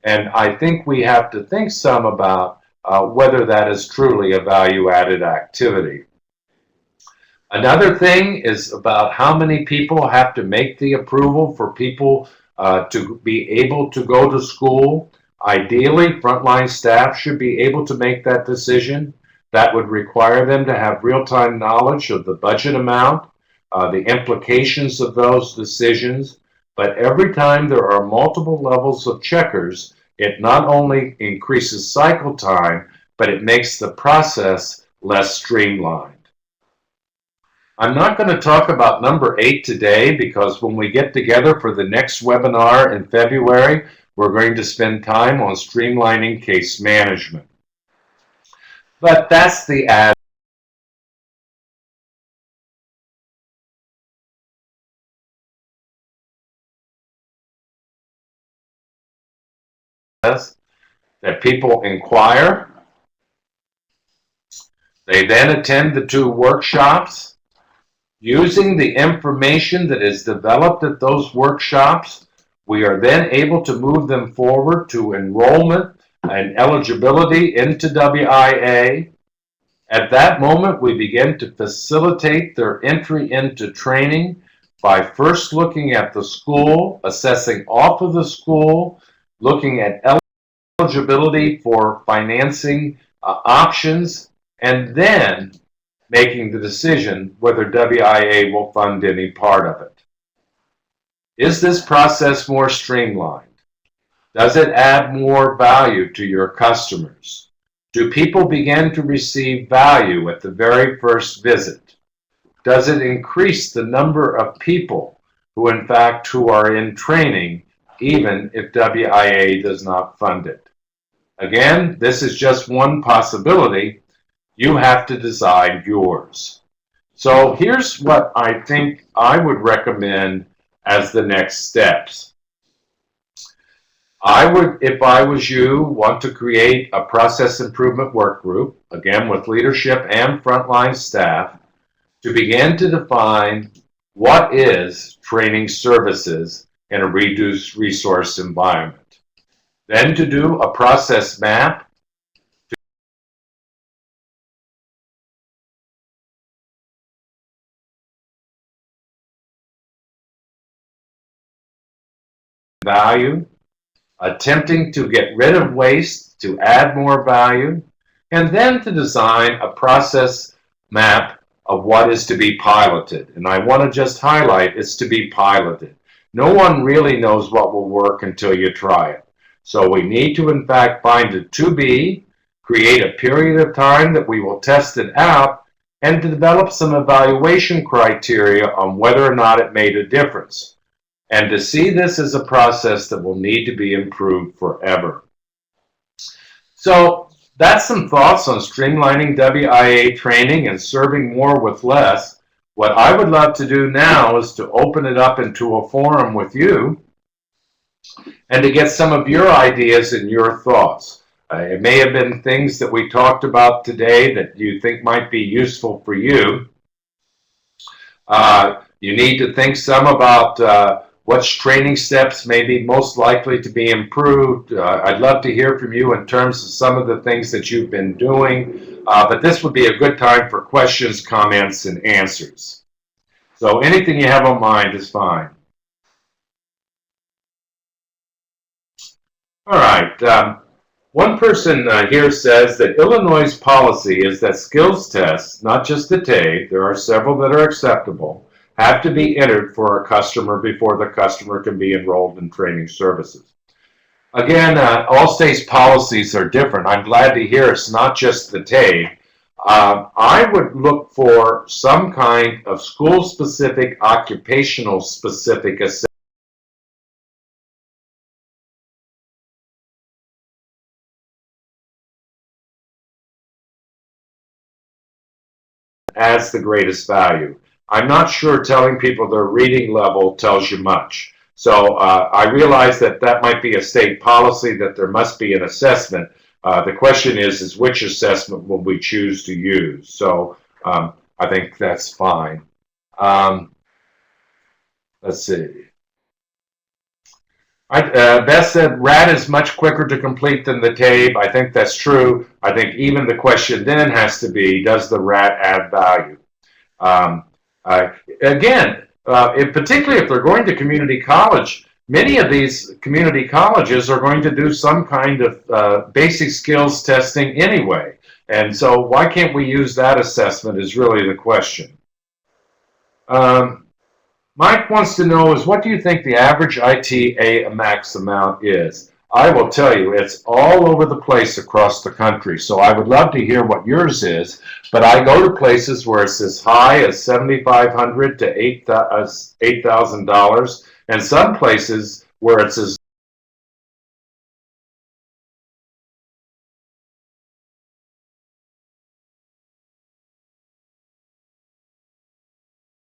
And I think we have to think some about whether that is truly a value-added activity. Another thing is about how many people have to make the approval for people to be able to go to school. Ideally, frontline staff should be able to make that decision. That would require them to have real-time knowledge of the budget amount, the implications of those decisions. But every time there are multiple levels of checkers, it not only increases cycle time, but it makes the process less streamlined. I'm not going to talk about number 8 today because when we get together for the next webinar in February, we're going to spend time on streamlining case management. But that's the ad. That people inquire. They then attend the 2 workshops. Using the information that is developed at those workshops, we are then able to move them forward to enrollment and eligibility into WIA. At that moment, we begin to facilitate their entry into training by first looking at the school, assessing off of the school, looking at eligibility for financing options, and then making the decision whether WIA will fund any part of it. Is this process more streamlined? Does it add more value to your customers? Do people begin to receive value at the very first visit? Does it increase the number of people who are in training, even if WIA does not fund it? Again, this is just one possibility. You have to decide yours. So here's what I think I would recommend as the next steps. I would, if I was you, want to create a process improvement work group, again with leadership and frontline staff, to begin to define what is training services in a reduced resource environment. Then to do a process map, value, attempting to get rid of waste to add more value, and then to design a process map of what is to be piloted. And I want to just highlight it's to be piloted. No one really knows what will work until you try it. So we need to, in fact, find a to-be, create a period of time that we will test it out, and to develop some evaluation criteria on whether or not it made a difference. And to see this as a process that will need to be improved forever. So that's some thoughts on streamlining WIA training and serving more with less. What I would love to do now is to open it up into a forum with you and to get some of your ideas and your thoughts. It may have been things that we talked about today that you think might be useful for you. You need to think some about which training steps may be most likely to be improved. I'd love to hear from you in terms of some of the things that you've been doing, but this would be a good time for questions, comments, and answers. So anything you have on mind is fine. All right. One person here says that Illinois' policy is that skills tests, not just the TABE, there are several that are acceptable, have to be entered for a customer before the customer can be enrolled in training services. Again, all states' policies are different. I'm glad to hear it's not just the TABE. I would look for some kind of school-specific, occupational-specific assessment adds the greatest value. I'm not sure telling people their reading level tells you much. So I realize that that might be a state policy, that there must be an assessment. The question is which assessment will we choose to use? So I think that's fine. Let's see. Beth said RAT is much quicker to complete than the TABE. I think that's true. I think even the question then has to be, does the RAT add value? Again, particularly if they're going to community college, many of these community colleges are going to do some kind of basic skills testing anyway. And so why can't we use that assessment is really the question. Mike wants to know is, what do you think the average ITA max amount is? I will tell you, it's all over the place across the country. So I would love to hear what yours is, but I go to places where it's as high as $7,500 to $8,000, and some places where it's as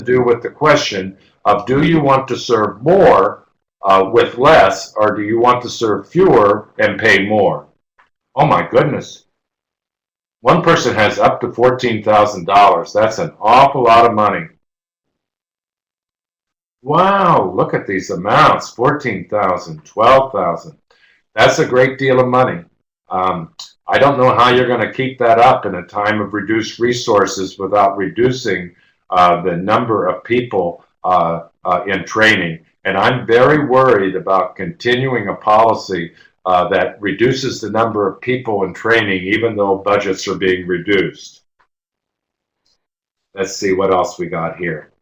to do with the question of, do you want to serve more with less, or do you want to serve fewer and pay more? Oh my goodness. One person has up to $14,000. That's an awful lot of money. Wow, look at these amounts, $14,000, $12,000. That's a great deal of money. I don't know how you're going to keep that up in a time of reduced resources without reducing the number of people in training. And I'm very worried about continuing a policy that reduces the number of people in training, even though budgets are being reduced. Let's see what else we got here.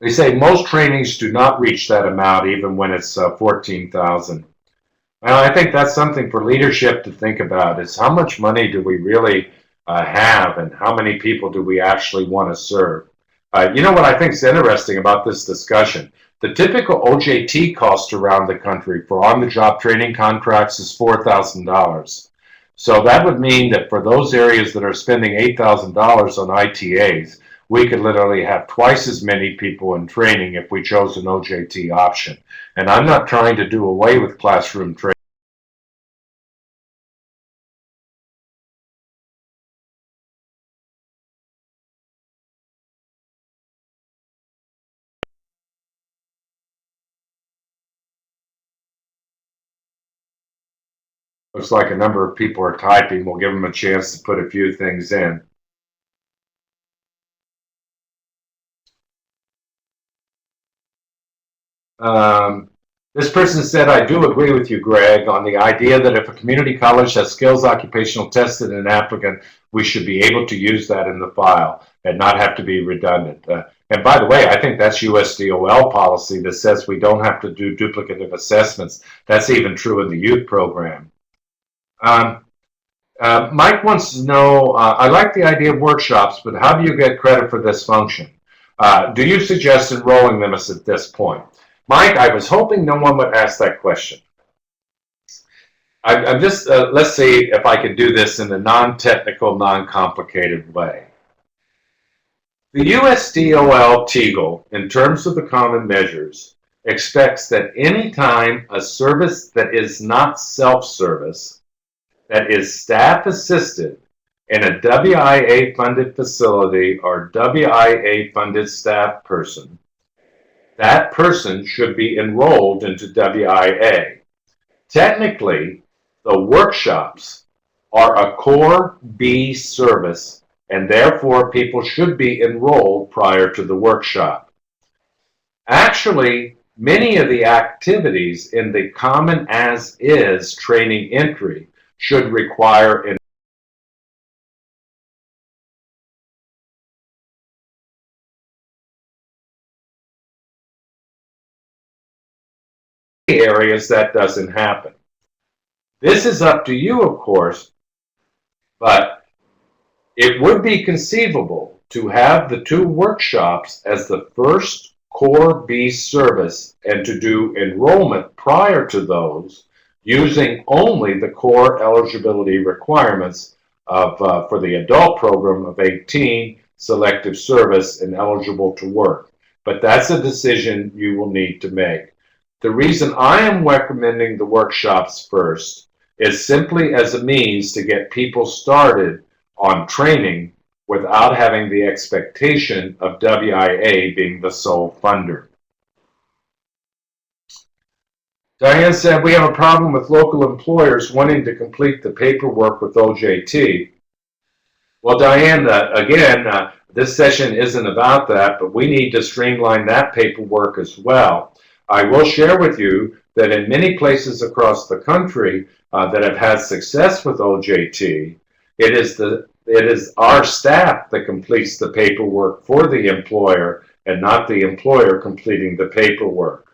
They say most trainings do not reach that amount, even when it's 14,000. Well, I think that's something for leadership to think about, is how much money do we really have, and how many people do we actually want to serve? You know what I think is interesting about this discussion? The typical OJT cost around the country for on-the-job training contracts is $4,000. So that would mean that for those areas that are spending $8,000 on ITAs, we could literally have twice as many people in training if we chose an OJT option. And I'm not trying to do away with classroom training. Looks like a number of people are typing. We'll give them a chance to put a few things in. This person said, I do agree with you, Greg, on the idea that if a community college has skills occupational tested in an applicant, we should be able to use that in the file and not have to be redundant. And by the way, I think that's USDOL policy that says we don't have to do duplicative assessments. That's even true in the youth program. Mike wants to know, I like the idea of workshops, but how do you get credit for this function? Do you suggest enrolling them at this point? Mike, I was hoping no one would ask that question. I'm just, let's see if I can do this in a non-technical, non-complicated way. The USDOL TEGL, in terms of the common measures, expects that any time a service that is not self-service, that is staff-assisted in a WIA-funded facility or WIA-funded staff person, that person should be enrolled into WIA. Technically, the workshops are a Core B service, and therefore people should be enrolled prior to the workshop. Actually, many of the activities in the Common As Is training entry should require areas that doesn't happen. This is up to you, of course, but it would be conceivable to have the two workshops as the first Core B service and to do enrollment prior to those using only the core eligibility requirements for the adult program of 18, selective service, and eligible to work. But that's a decision you will need to make. The reason I am recommending the workshops first is simply as a means to get people started on training without having the expectation of WIA being the sole funder. Diane said, we have a problem with local employers wanting to complete the paperwork with OJT. Well, Diane, again, this session isn't about that, but we need to streamline that paperwork as well. I will share with you that in many places across the country that have had success with OJT, it is our staff that completes the paperwork for the employer and not the employer completing the paperwork.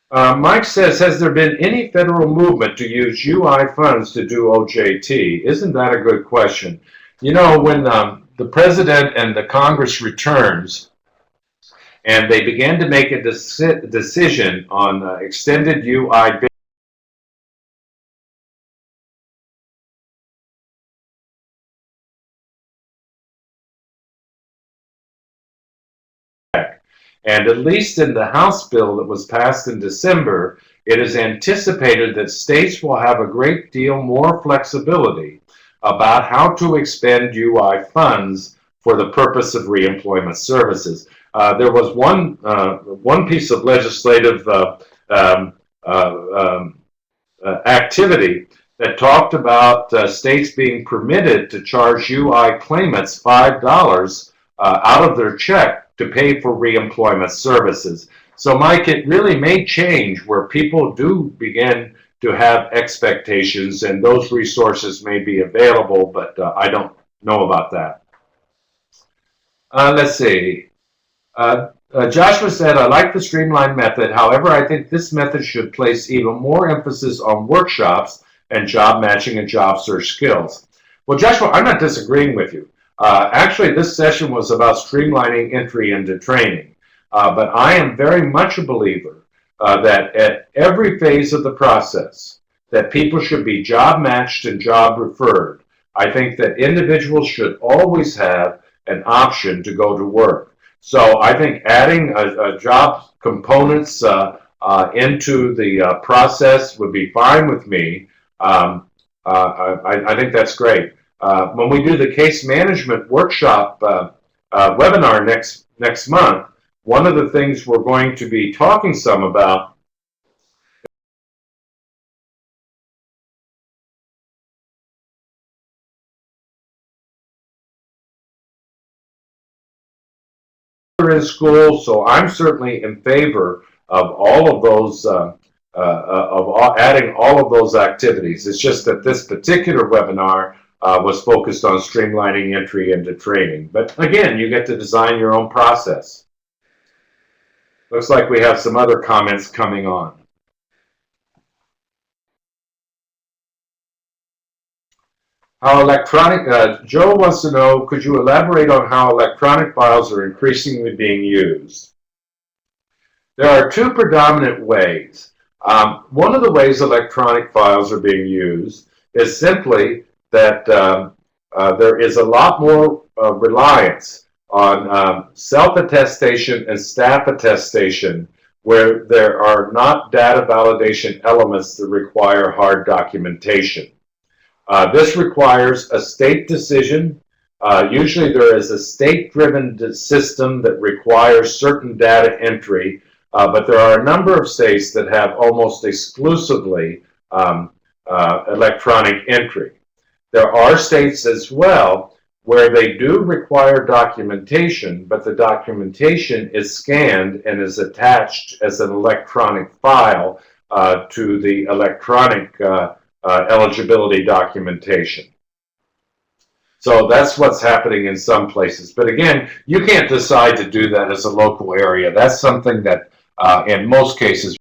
Mike says, has there been any federal movement to use UI funds to do OJT? Isn't that a good question? You know, when the president and the Congress returns and they began to make a decision on extended UI and at least in the House bill that was passed in December, it is anticipated that states will have a great deal more flexibility about how to expend UI funds for the purpose of reemployment services. There was one piece of legislative activity that talked about states being permitted to charge UI claimants $5 out of their check to pay for reemployment services. So, Mike, it really may change where people do begin to have expectations, and those resources may be available, but I don't know about that. Let's see. Joshua said, I like the streamlined method. However, I think this method should place even more emphasis on workshops and job matching and job search skills. Well, Joshua, I'm not disagreeing with you. Actually, this session was about streamlining entry into training. But I am very much a believer that at every phase of the process, that people should be job matched and job referred. I think that individuals should always have an option to go to work. So I think adding a job components into the process would be fine with me. I think that's great. When we do the case management workshop webinar next month, one of the things we're going to be talking some about in school. So I'm certainly in favor of all of those, adding all of those activities. It's just that this particular webinar was focused on streamlining entry into training. But again, you get to design your own process. Looks like we have some other comments coming on. How electronic, Joe wants to know, could you elaborate on how electronic files are increasingly being used? There are two predominant ways. One of the ways electronic files are being used is simply that there is a lot more reliance on self-attestation and staff attestation where there are not data validation elements that require hard documentation. This requires a state decision. Usually there is a state-driven system that requires certain data entry, but there are a number of states that have almost exclusively electronic entry. There are states as well where they do require documentation, but the documentation is scanned and is attached as an electronic file to the electronic eligibility documentation. So that's what's happening in some places. But again, you can't decide to do that as a local area. That's something that in most cases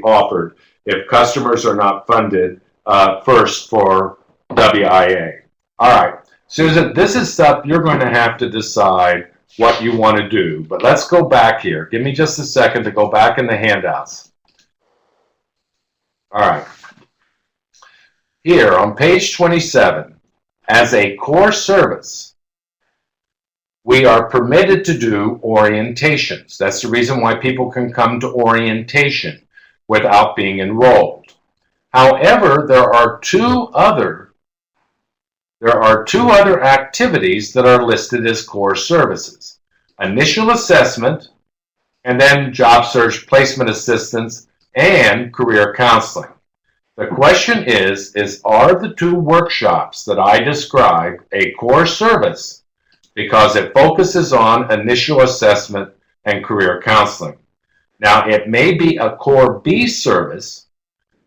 offered if customers are not funded first for WIA. All right, Susan, this is stuff you're going to have to decide what you want to do. But let's go back here. Give me just a second to go back in the handouts. All right. Here on page 27, as a core service, we are permitted to do orientations. That's the reason why people can come to orientation without being enrolled. However, there are two other activities that are listed as core services: initial assessment, and then job search, placement assistance, and career counseling. The question is are the two workshops that I described a core service because it focuses on initial assessment and career counseling? Now, it may be a core B service,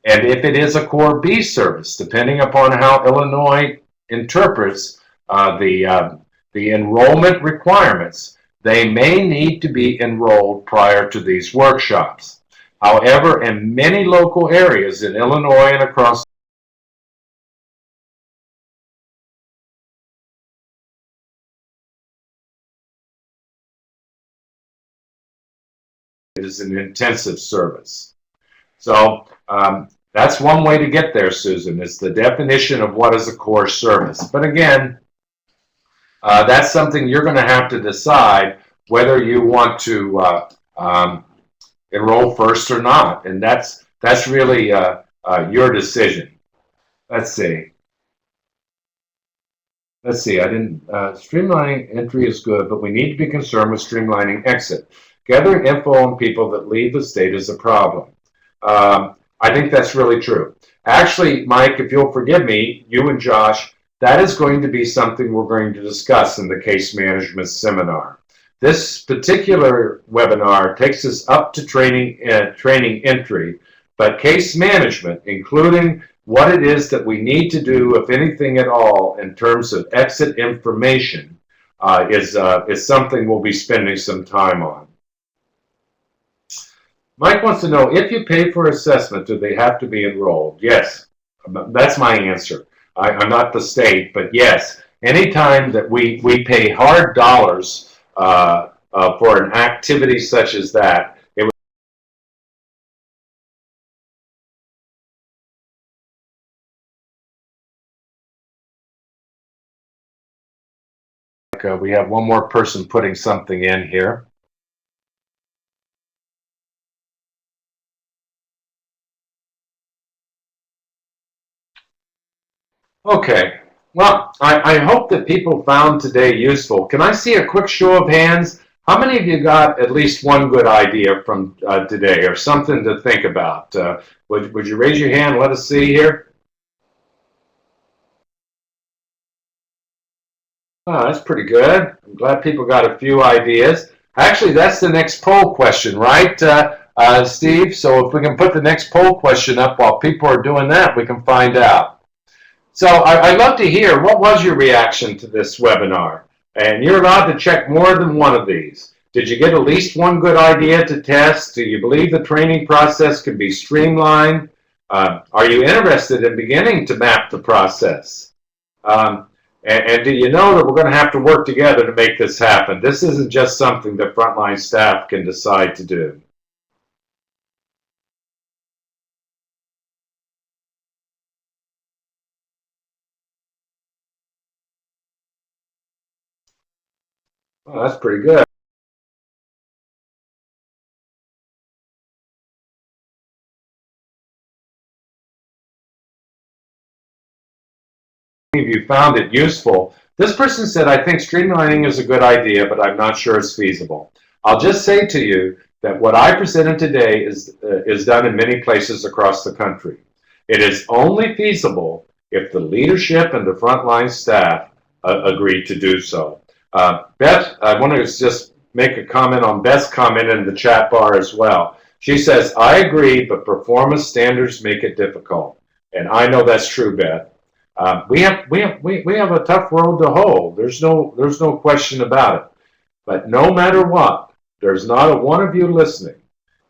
and if it is a core B service, depending upon how Illinois interprets the enrollment requirements, they may need to be enrolled prior to these workshops. However, in many local areas in Illinois and across it is an intensive service. So that's one way to get there, Susan. It's the definition of what is a core service. But again, that's something you're going to have to decide whether you want to enroll first or not, and that's really your decision. Let's see. I didn't. Streamlining entry is good, but we need to be concerned with streamlining exit. Gathering info on people that leave the state is a problem. I think that's really true. Actually, Mike, if you'll forgive me, you and Josh, that is going to be something we're going to discuss in the case management seminar. This particular webinar takes us up to training entry, but case management, including what it is that we need to do, if anything at all, in terms of exit information, is something we'll be spending some time on. Mike wants to know, if you pay for assessment, do they have to be enrolled? Yes, that's my answer. I'm not the state, but yes, anytime that we pay hard dollars for an activity such as that, we have one more person putting something in here. Okay, well, I hope that people found today useful. Can I see a quick show of hands? How many of you got at least one good idea from today, or something to think about? Would you raise your hand? Let us see here. Oh, that's pretty good. I'm glad people got a few ideas. Actually, that's the next poll question, right, Steve? So if we can put the next poll question up while people are doing that, we can find out. So I'd love to hear, what was your reaction to this webinar? And you're allowed to check more than one of these. Did you get at least one good idea to test? Do you believe the training process can be streamlined? Are you interested in beginning to map the process? And do you know that we're going to have to work together to make this happen? This isn't just something that frontline staff can decide to do. Well, that's pretty good. If you found it useful. This person said, I think streamlining is a good idea, but I'm not sure it's feasible. I'll just say to you that what I presented today is done in many places across the country. It is only feasible if the leadership and the frontline staff agree to do so. Beth, I want to just make a comment on Beth's comment in the chat bar as well. She says, I agree, but performance standards make it difficult. And I know that's true, Beth. We have a tough road to hoe. There's no question about it. But no matter what, there's not a one of you listening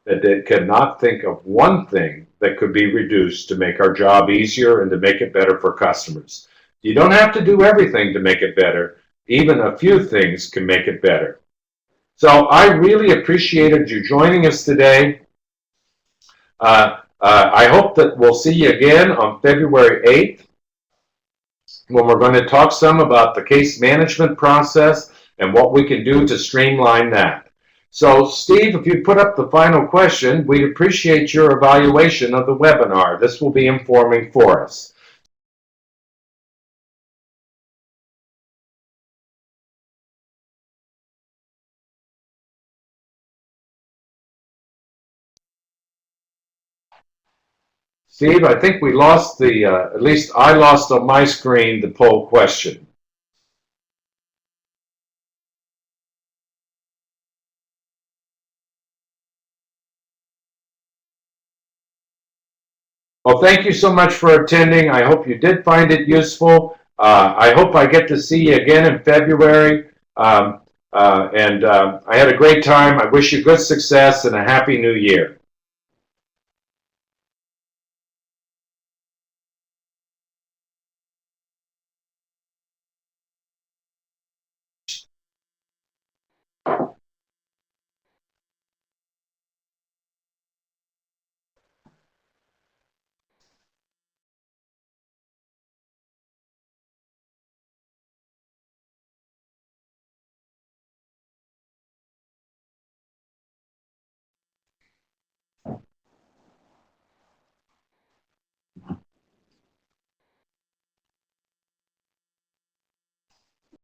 that cannot think of one thing that could be reduced to make our job easier and to make it better for customers. You don't have to do everything to make it better. Even a few things can make it better. So I really appreciated you joining us today. I hope that we'll see you again on February 8th when we're going to talk some about the case management process and what we can do to streamline that. So, Steve, if you put up the final question, we'd appreciate your evaluation of the webinar. This will be informing for us. Steve, I think we lost the, at least I lost on my screen the poll question. Well, thank you so much for attending. I hope you did find it useful. I hope I get to see you again in February. I had a great time. I wish you good success and a happy new year.